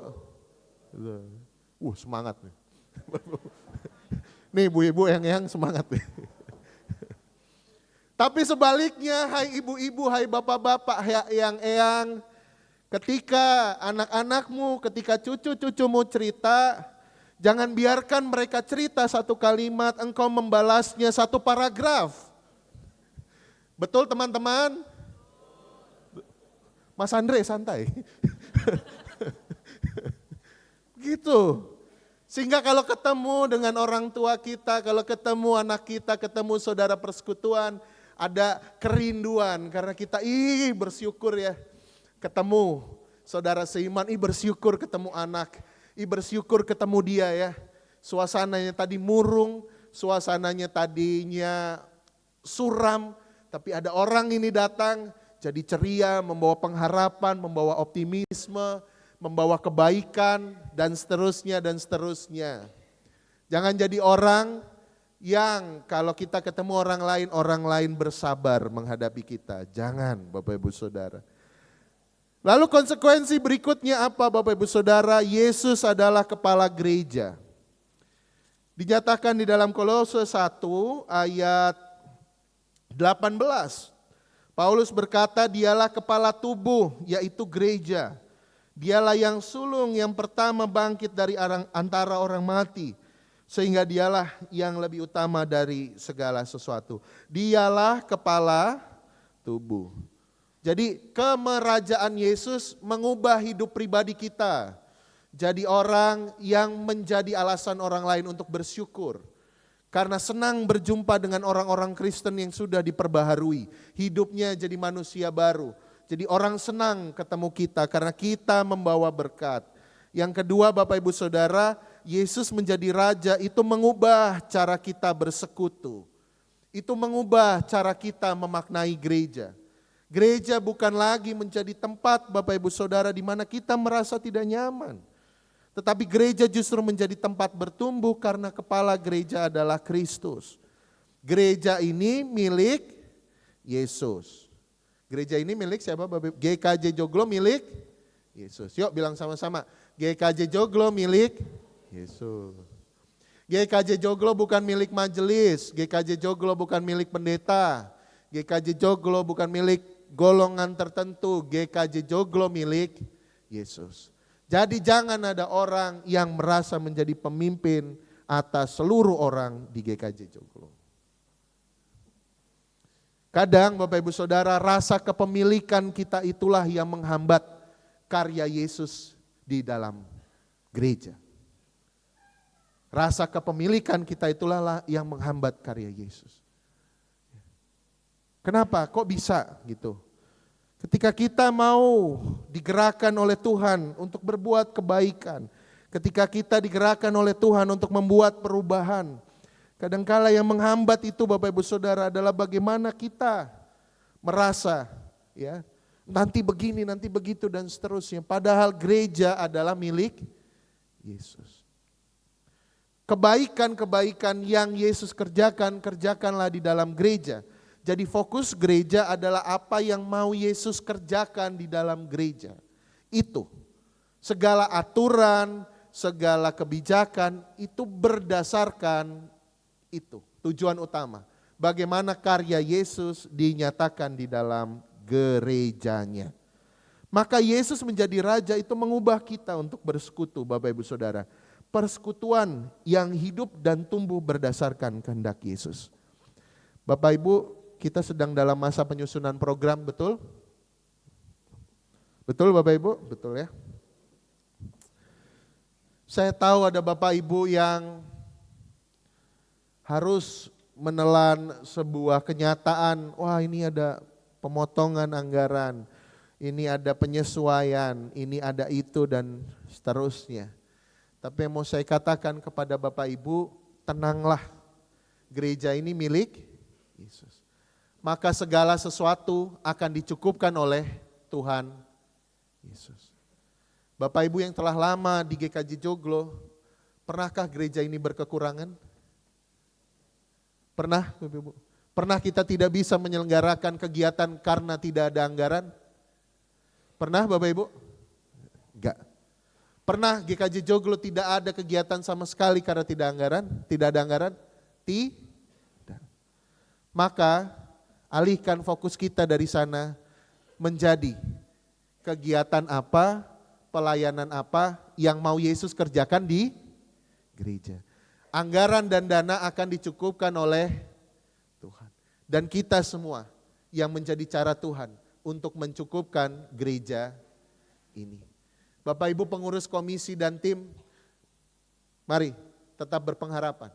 Semangat nih. Nih ibu-ibu yang semangat nih. Tapi sebaliknya, hai ibu-ibu, hai bapak-bapak, hai eyang-eyang, ketika anak-anakmu, ketika cucu-cucumu cerita, jangan biarkan mereka cerita satu kalimat, engkau membalasnya satu paragraf. Betul teman-teman? Mas Andre santai. Gitu. Sehingga kalau ketemu dengan orang tua kita, kalau ketemu anak kita, ketemu saudara persekutuan, ada kerinduan karena kita bersyukur ya ketemu saudara seiman, bersyukur ketemu anak, bersyukur ketemu dia ya. Suasananya tadi murung, suasananya tadinya suram, tapi ada orang ini datang jadi ceria, membawa pengharapan, membawa optimisme, membawa kebaikan, dan seterusnya, dan seterusnya. Jangan jadi orang yang kalau kita ketemu orang lain bersabar menghadapi kita. Jangan Bapak Ibu Saudara. Lalu konsekuensi berikutnya apa Bapak Ibu Saudara? Yesus adalah kepala gereja. Dinyatakan di dalam Kolose 1 ayat 18. Paulus berkata dialah kepala tubuh yaitu gereja. Dialah yang sulung yang pertama bangkit dari antara orang mati. Sehingga dialah yang lebih utama dari segala sesuatu. Dialah kepala tubuh. Jadi kemerajaan Yesus mengubah hidup pribadi kita. Jadi orang yang menjadi alasan orang lain untuk bersyukur. Karena senang berjumpa dengan orang-orang Kristen yang sudah diperbaharui. Hidupnya jadi manusia baru. Jadi orang senang ketemu kita karena kita membawa berkat. Yang kedua Bapak Ibu Saudara, Yesus menjadi Raja itu mengubah cara kita bersekutu. Itu mengubah cara kita memaknai gereja. Gereja bukan lagi menjadi tempat Bapak Ibu Saudara di mana kita merasa tidak nyaman. Tetapi gereja justru menjadi tempat bertumbuh karena kepala gereja adalah Kristus. Gereja ini milik Yesus. Gereja ini milik siapa Bapak? GKJ Joglo milik Yesus. Yuk bilang sama-sama. GKJ Joglo milik Yesus. GKJ Joglo bukan milik majelis. GKJ Joglo bukan milik pendeta. GKJ Joglo bukan milik golongan tertentu. GKJ Joglo milik Yesus. Jadi jangan ada orang yang merasa menjadi pemimpin atas seluruh orang di GKJ Joglo. Kadang Bapak Ibu Saudara rasa kepemilikan kita itulah yang menghambat karya Yesus di dalam gereja. Rasa kepemilikan kita itulah yang menghambat karya Yesus. Kenapa? Kok bisa gitu? Ketika kita mau digerakkan oleh Tuhan untuk berbuat kebaikan, ketika kita digerakkan oleh Tuhan untuk membuat perubahan, kadangkala yang menghambat itu Bapak Ibu Saudara adalah bagaimana kita merasa ya nanti begini, nanti begitu dan seterusnya. Padahal gereja adalah milik Yesus. Kebaikan-kebaikan yang Yesus kerjakan, kerjakanlah di dalam gereja. Jadi fokus gereja adalah apa yang mau Yesus kerjakan di dalam gereja. Itu. Segala aturan, segala kebijakan itu berdasarkan itu, tujuan utama. Bagaimana karya Yesus dinyatakan di dalam gerejanya. Maka Yesus menjadi Raja itu mengubah kita untuk bersekutu Bapak Ibu Saudara. Persekutuan yang hidup dan tumbuh berdasarkan kehendak Yesus. Bapak Ibu, kita sedang dalam masa penyusunan program, betul? Betul Bapak Ibu? Betul ya. Saya tahu ada Bapak Ibu yang harus menelan sebuah kenyataan, wah ini ada pemotongan anggaran, ini ada penyesuaian, ini ada itu dan seterusnya. Tapi yang mau saya katakan kepada Bapak Ibu, tenanglah, gereja ini milik Yesus. Maka segala sesuatu akan dicukupkan oleh Tuhan Yesus. Bapak Ibu yang telah lama di GKJ Joglo, pernahkah gereja ini berkekurangan? Pernah, Ibu? Pernah kita tidak bisa menyelenggarakan kegiatan karena tidak ada anggaran? Pernah Bapak Ibu? Enggak. Pernah GKJ Joglo tidak ada kegiatan sama sekali karena tidak anggaran? Tidak ada anggaran? Tidak. Maka alihkan fokus kita dari sana menjadi kegiatan apa, pelayanan apa yang mau Yesus kerjakan di gereja. Anggaran dan dana akan dicukupkan oleh Tuhan. Dan kita semua yang menjadi cara Tuhan untuk mencukupkan gereja ini. Bapak Ibu pengurus komisi dan tim, mari tetap berpengharapan.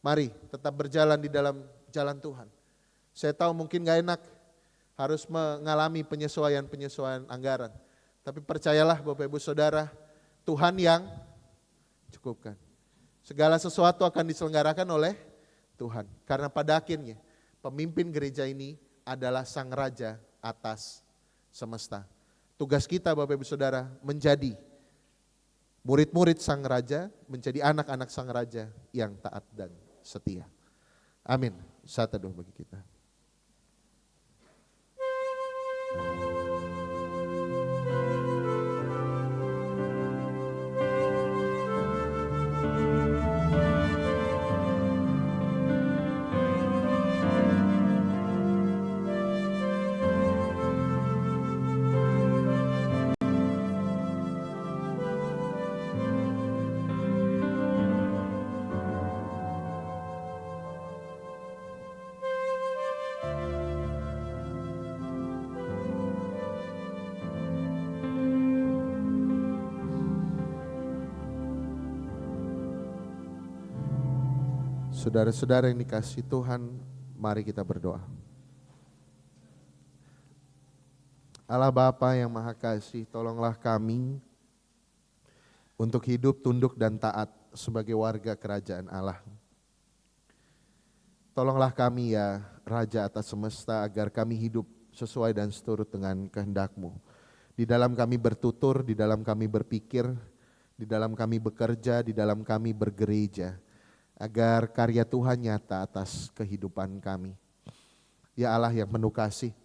Mari tetap berjalan di dalam jalan Tuhan. Saya tahu mungkin gak enak harus mengalami penyesuaian anggaran. Tapi percayalah Bapak Ibu Saudara, Tuhan yang cukupkan. Segala sesuatu akan diselenggarakan oleh Tuhan. Karena pada akhirnya pemimpin gereja ini adalah Sang Raja atas semesta. Tugas kita Bapak Ibu Saudara menjadi murid-murid Sang Raja, menjadi anak-anak Sang Raja yang taat dan setia. Amin. Saat teduh bagi kita. Saudara-saudara yang dikasihi Tuhan, mari kita berdoa. Allah Bapa yang Maha Kasih, tolonglah kami untuk hidup tunduk dan taat sebagai warga kerajaan Allah. Tolonglah kami ya Raja atas semesta agar kami hidup sesuai dan seturut dengan kehendak-Mu. Di dalam kami bertutur, di dalam kami berpikir, di dalam kami bekerja, di dalam kami bergereja. Agar karya Tuhan nyata atas kehidupan kami. Ya Allah yang penuh kasih,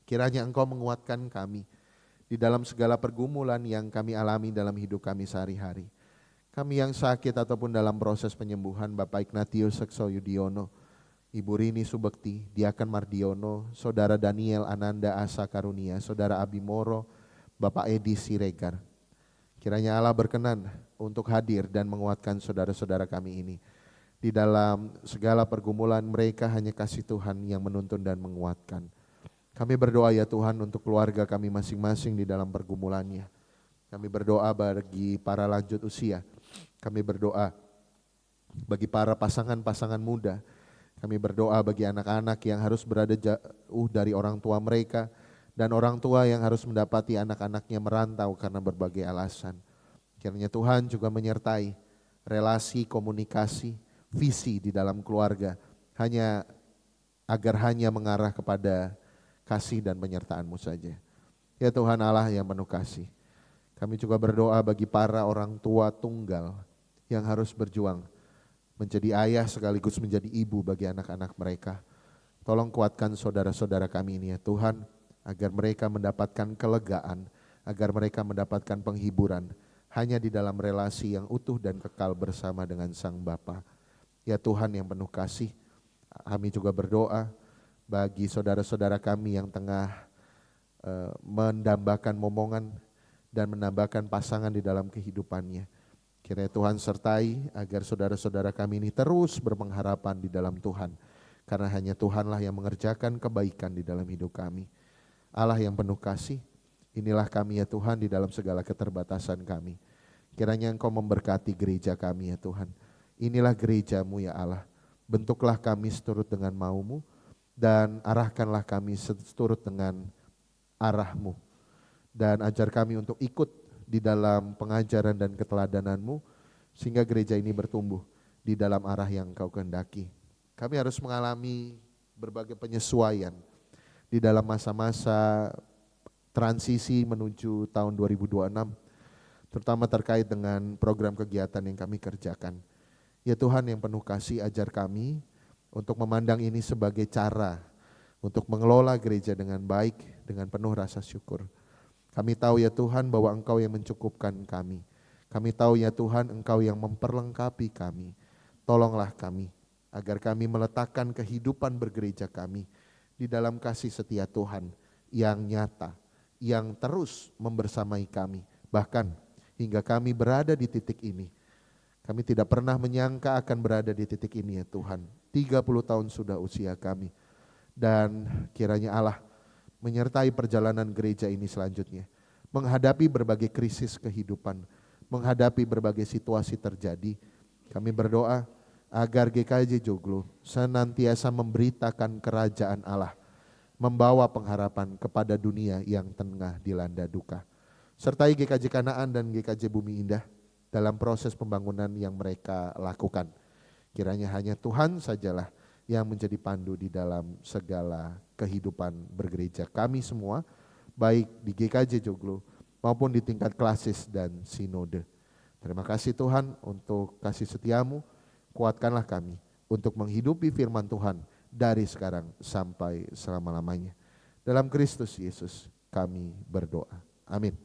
kiranya Engkau menguatkan kami di dalam segala pergumulan yang kami alami dalam hidup kami sehari-hari. Kami yang sakit ataupun dalam proses penyembuhan, Bapak Ignatius Sekso Yudiono, Ibu Rini Subekti, Diakan Mardiono, Saudara Daniel Ananda Asa Karunia, Saudara Abimoro, Bapak Edi Siregar. Kiranya Allah berkenan untuk hadir dan menguatkan saudara-saudara kami ini. Di dalam segala pergumulan mereka hanya kasih Tuhan yang menuntun dan menguatkan. Kami berdoa ya Tuhan untuk keluarga kami masing-masing di dalam pergumulannya. Kami berdoa bagi para lanjut usia. Kami berdoa bagi para pasangan-pasangan muda. Kami berdoa bagi anak-anak yang harus berada jauh dari orang tua mereka. Dan orang tua yang harus mendapati anak-anaknya merantau karena berbagai alasan. Kiranya Tuhan juga menyertai relasi, komunikasi, visi di dalam keluarga. Agar hanya mengarah kepada kasih dan penyertaan-Mu saja. Ya Tuhan Allah yang penuh kasih. Kami juga berdoa bagi para orang tua tunggal yang harus berjuang. Menjadi ayah sekaligus menjadi ibu bagi anak-anak mereka. Tolong kuatkan saudara-saudara kami ini ya Tuhan. Agar mereka mendapatkan kelegaan, agar mereka mendapatkan penghiburan hanya di dalam relasi yang utuh dan kekal bersama dengan Sang Bapa. Ya Tuhan yang penuh kasih, kami juga berdoa bagi saudara-saudara kami yang tengah mendambakan momongan dan menambahkan pasangan di dalam kehidupannya. Kiranya Tuhan sertai agar saudara-saudara kami ini terus berpengharapan di dalam Tuhan. Karena hanya Tuhanlah yang mengerjakan kebaikan di dalam hidup kami. Allah yang penuh kasih, inilah kami ya Tuhan di dalam segala keterbatasan kami. Kiranya Engkau memberkati gereja kami ya Tuhan. Inilah gereja-Mu ya Allah. Bentuklah kami seturut dengan mau-Mu dan arahkanlah kami seturut dengan arah-Mu. Dan ajar kami untuk ikut di dalam pengajaran dan keteladanan-Mu sehingga gereja ini bertumbuh di dalam arah yang Engkau kehendaki. Kami harus mengalami berbagai penyesuaian di dalam masa-masa transisi menuju tahun 2026, terutama terkait dengan program kegiatan yang kami kerjakan. Ya Tuhan yang penuh kasih, ajar kami untuk memandang ini sebagai cara untuk mengelola gereja dengan baik, dengan penuh rasa syukur. Kami tahu ya Tuhan bahwa Engkau yang mencukupkan kami. Kami tahu ya Tuhan Engkau yang memperlengkapi kami. Tolonglah kami agar kami meletakkan kehidupan bergereja kami di dalam kasih setia Tuhan yang nyata, yang terus membersamai kami. Bahkan hingga kami berada di titik ini, kami tidak pernah menyangka akan berada di titik ini ya Tuhan. 30 tahun sudah usia kami. Dan kiranya Allah menyertai perjalanan gereja ini selanjutnya. Menghadapi berbagai krisis kehidupan, menghadapi berbagai situasi terjadi. Kami berdoa agar GKJ Joglo senantiasa memberitakan kerajaan Allah, membawa pengharapan kepada dunia yang tengah dilanda duka. Sertai GKJ Kanaan dan GKJ Bumi Indah dalam proses pembangunan yang mereka lakukan. Kiranya hanya Tuhan sajalah yang menjadi pandu di dalam segala kehidupan bergereja kami semua, baik di GKJ Joglo maupun di tingkat klasis dan sinode. Terima kasih Tuhan untuk kasih setiamu, kuatkanlah kami untuk menghidupi firman Tuhan dari sekarang sampai selama-lamanya. Dalam Kristus Yesus kami berdoa. Amin.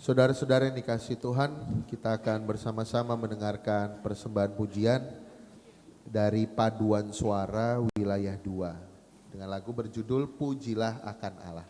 Saudara-saudara yang dikasihi Tuhan, kita akan bersama-sama mendengarkan persembahan pujian dari Paduan Suara Wilayah 2 dengan lagu berjudul Pujilah Akan Allah.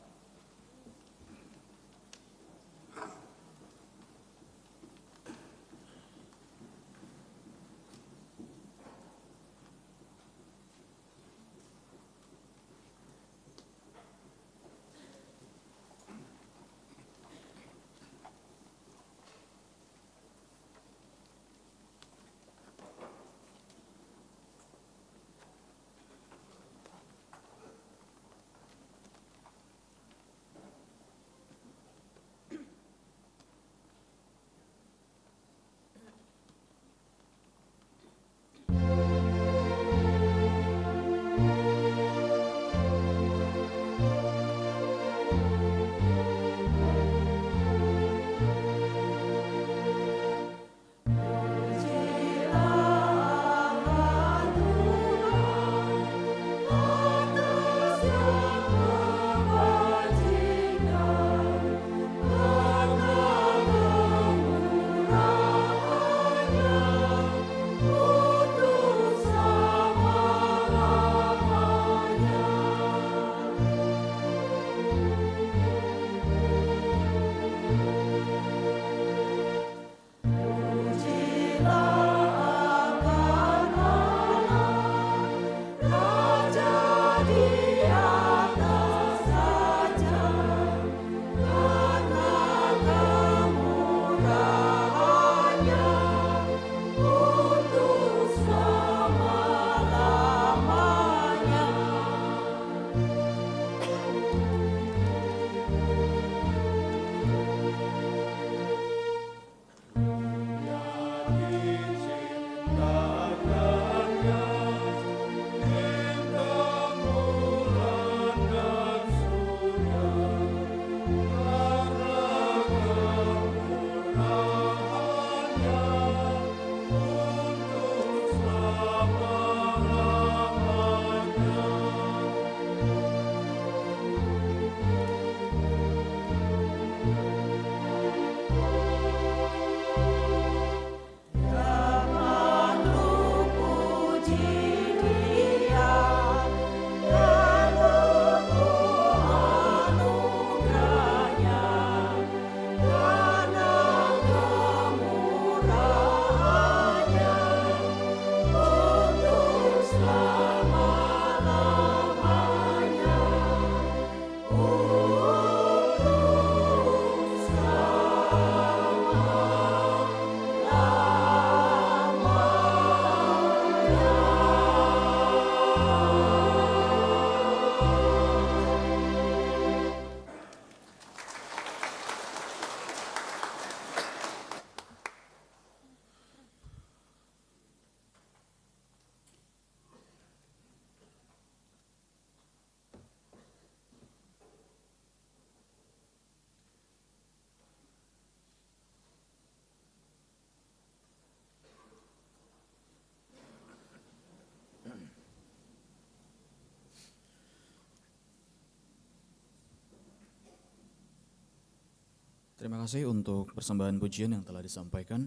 Terima kasih untuk persembahan pujian yang telah disampaikan.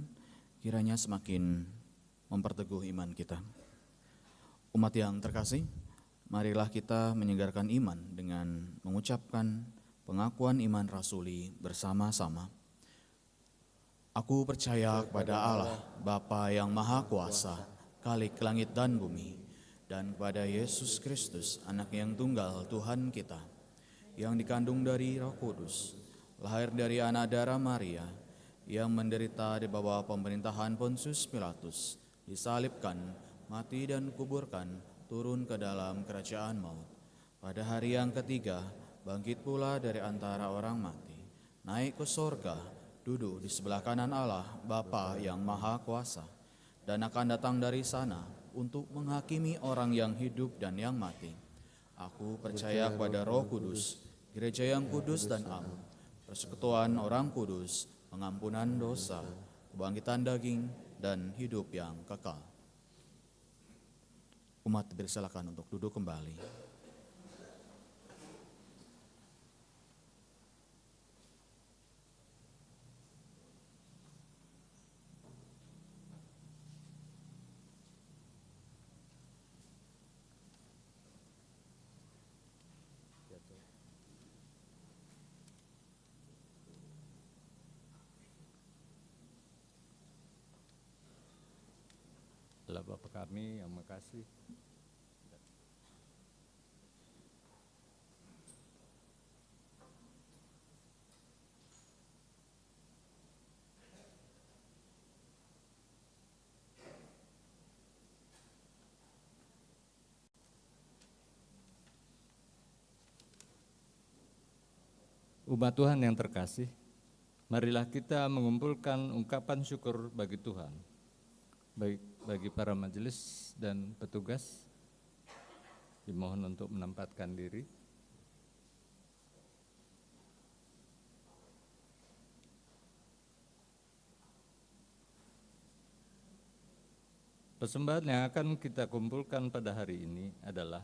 Kiranya semakin memperteguh iman kita. Umat yang terkasih, marilah kita menyegarkan iman dengan mengucapkan pengakuan iman rasuli bersama-sama. Aku percaya kepada Allah, Bapa yang Maha Kuasa, Khalik langit dan bumi, dan kepada Yesus Kristus, Anak yang tunggal Tuhan kita, yang dikandung dari Roh Kudus, lahir dari anak darah Maria, yang menderita di bawah pemerintahan Pontius Pilatus, disalibkan, mati dan kuburkan, turun ke dalam kerajaan maut. Pada hari yang ketiga, bangkit pula dari antara orang mati, naik ke sorga, duduk di sebelah kanan Allah, Bapa yang Maha Kuasa, dan akan datang dari sana untuk menghakimi orang yang hidup dan yang mati. Aku percaya kepada Roh Kudus, gereja yang kudus dan am, persekutuan orang kudus, pengampunan dosa, kebangkitan daging, dan hidup yang kekal. Umat dipersilakan untuk duduk kembali. Allah Bapa kami yang makasih. Umat Tuhan yang terkasih, marilah kita mengumpulkan ungkapan syukur bagi Tuhan, baik bagi para majelis dan petugas. Dimohon untuk menempatkan diri. Persembahan yang akan kita kumpulkan pada hari ini adalah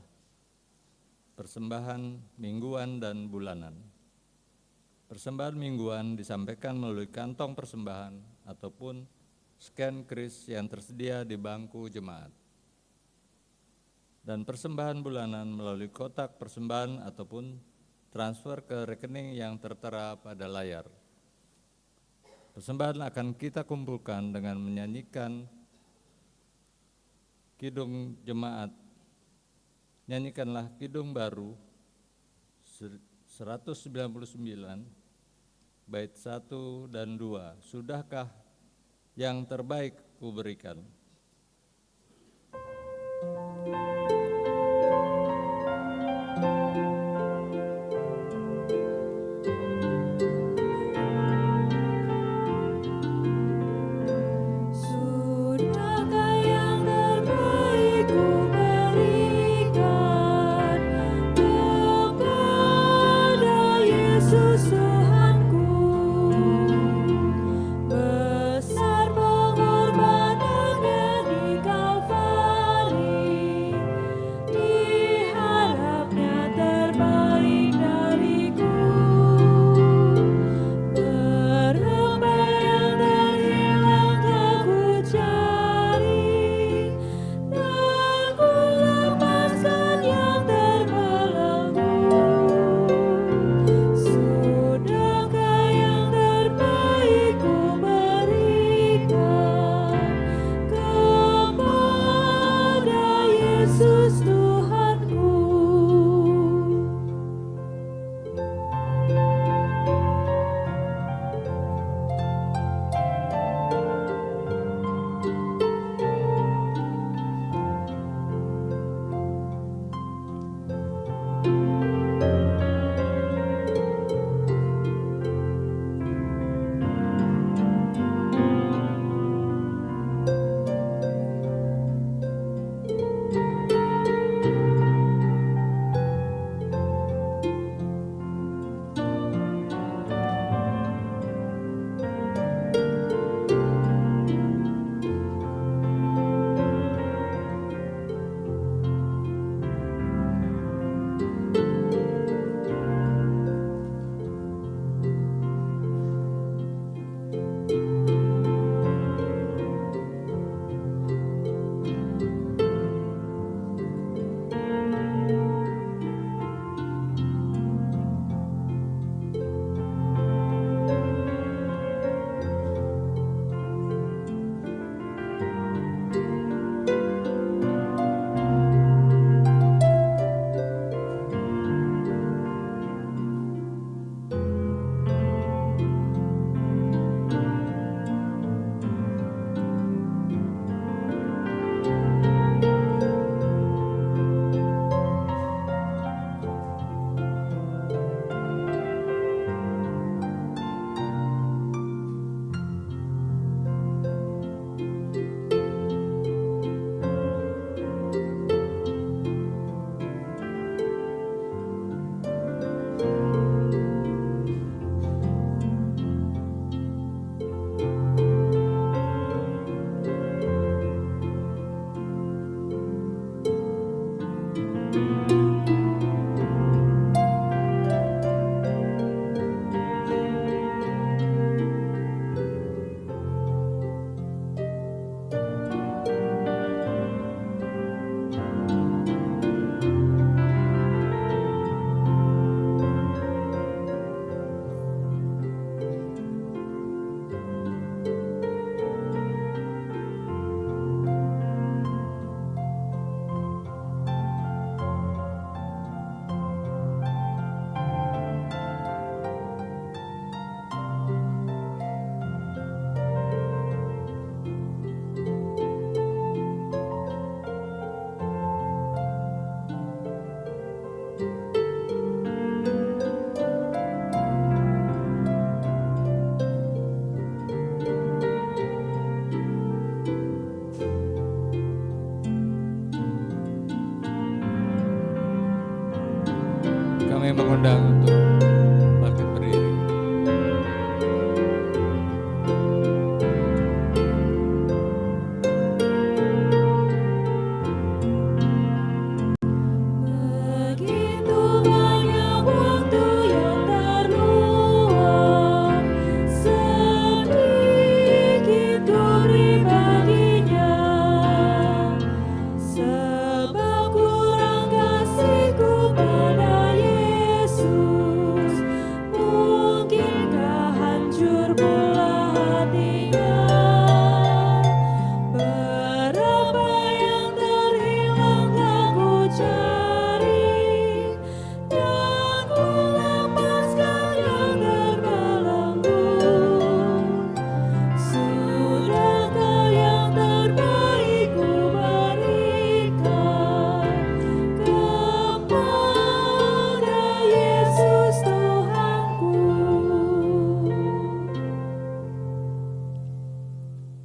persembahan mingguan dan bulanan. Persembahan mingguan disampaikan melalui kantong persembahan ataupun scan kris yang tersedia di bangku jemaat. Dan persembahan bulanan melalui kotak persembahan ataupun transfer ke rekening yang tertera pada layar. Persembahan akan kita kumpulkan dengan menyanyikan kidung jemaat. Nyanyikanlah kidung baru 199 bait 1 dan 2. Sudahkah yang terbaik kuberikan? Sudahkah yang terbaik ku berikan kepada Yesus Tuhanku? Besar pengorbanan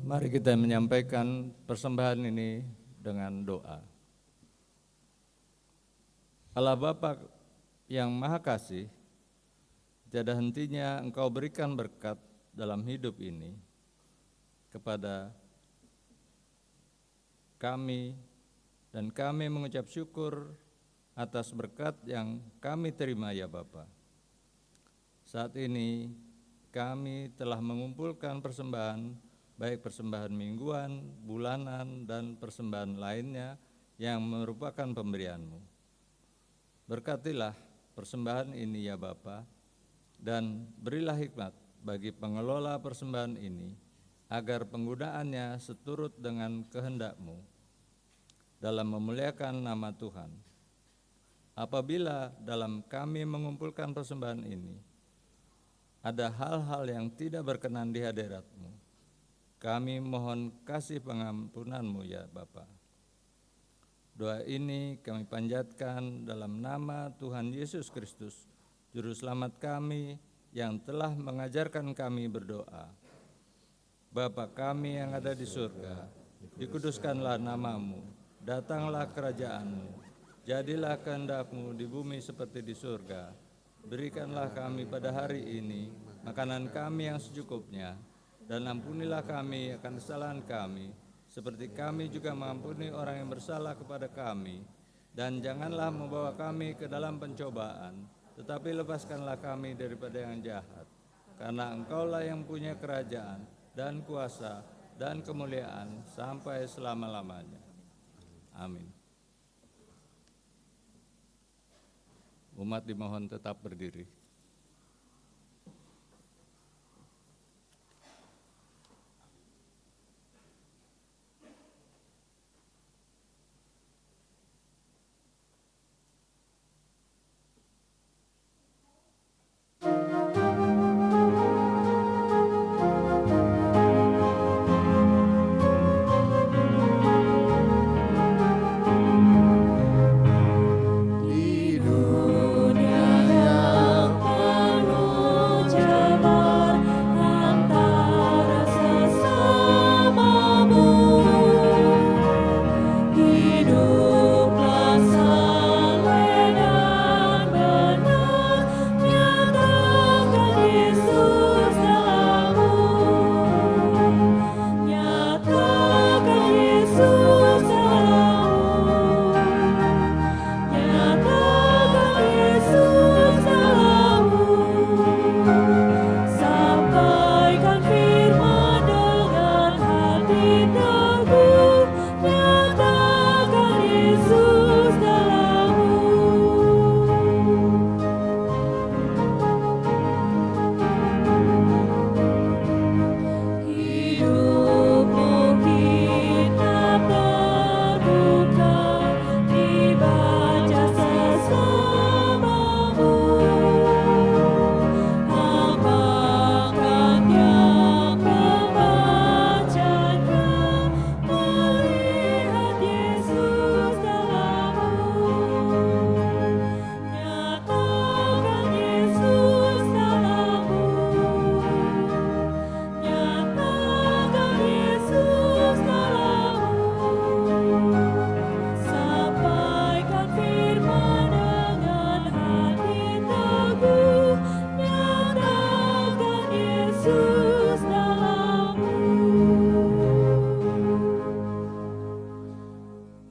Mari kita menyampaikan persembahan ini dengan doa. Allah Bapa yang Maha Kasih, tiada hentinya Engkau berikan berkat dalam hidup ini kepada kami, dan kami mengucap syukur atas berkat yang kami terima ya Bapa. Saat ini kami telah mengumpulkan persembahan, baik persembahan mingguan, bulanan, dan persembahan lainnya yang merupakan pemberian-Mu. Berkatilah persembahan ini ya Bapa, dan berilah hikmat bagi pengelola persembahan ini, agar penggunaannya seturut dengan kehendak-Mu dalam memuliakan nama Tuhan. Apabila dalam kami mengumpulkan persembahan ini, ada hal-hal yang tidak berkenan di hadirat-Mu, kami mohon kasih pengampunan-Mu ya Bapa. Doa ini kami panjatkan dalam nama Tuhan Yesus Kristus, Juru Selamat kami yang telah mengajarkan kami berdoa. Bapa kami yang ada di surga, dikuduskanlah nama-Mu, datanglah kerajaan-Mu, jadilah kehendak-Mu di bumi seperti di surga. Berikanlah kami pada hari ini makanan kami yang secukupnya, dan ampunilah kami akan kesalahan kami, seperti kami juga mengampuni orang yang bersalah kepada kami. Dan janganlah membawa kami ke dalam pencobaan, tetapi lepaskanlah kami daripada yang jahat. Karena Engkaulah yang punya kerajaan dan kuasa dan kemuliaan sampai selama-lamanya. Amin. Umat dimohon tetap berdiri.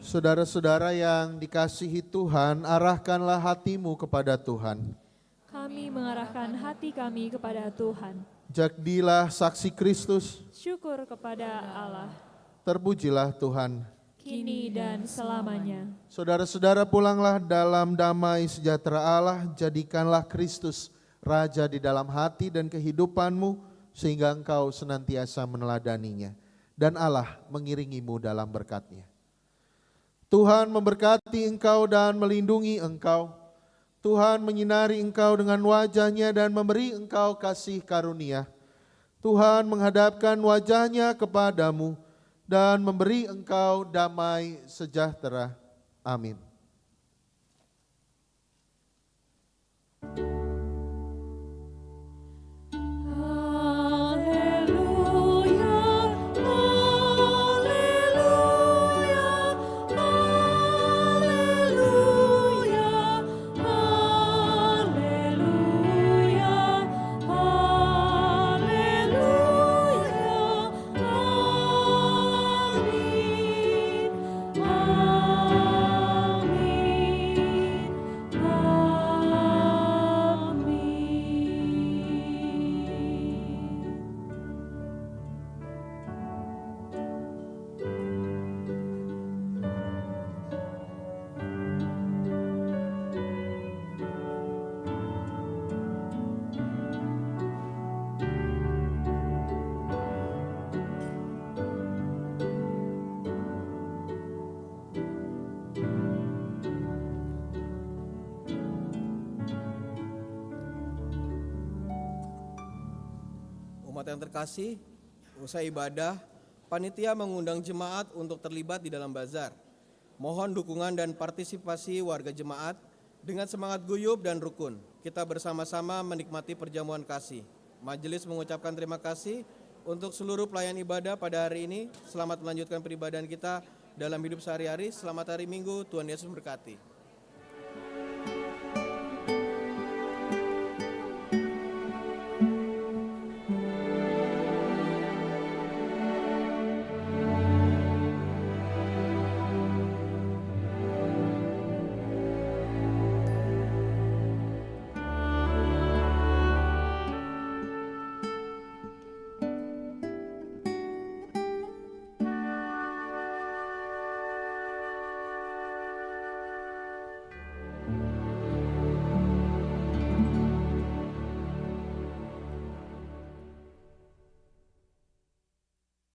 Saudara-saudara yang dikasihi Tuhan, arahkanlah hatimu kepada Tuhan. Kami mengarahkan hati kami kepada Tuhan. Jadilah saksi Kristus, Syukur kepada Allah, terpujilah Tuhan. kini dan selamanya. Saudara-saudara, pulanglah dalam damai sejahtera Allah, jadikanlah Kristus Raja di dalam hati dan kehidupanmu, sehingga engkau senantiasa meneladaninya, dan Allah mengiringimu dalam berkat-Nya. Tuhan memberkati engkau dan melindungi engkau. Tuhan menyinari engkau dengan wajah-Nya dan memberi engkau kasih karunia. Tuhan menghadapkan wajah-Nya kepadamu dan memberi engkau damai sejahtera. Amin. Haleluya. yang terkasih, usai ibadah, panitia mengundang jemaat untuk terlibat di dalam bazar. Mohon dukungan dan partisipasi warga jemaat dengan semangat guyup dan rukun. Kita bersama-sama menikmati perjamuan kasih. Majelis mengucapkan terima kasih untuk seluruh pelayan ibadah pada hari ini. Selamat melanjutkan peribadahan kita dalam hidup sehari-hari. Selamat hari Minggu, Tuhan Yesus memberkati.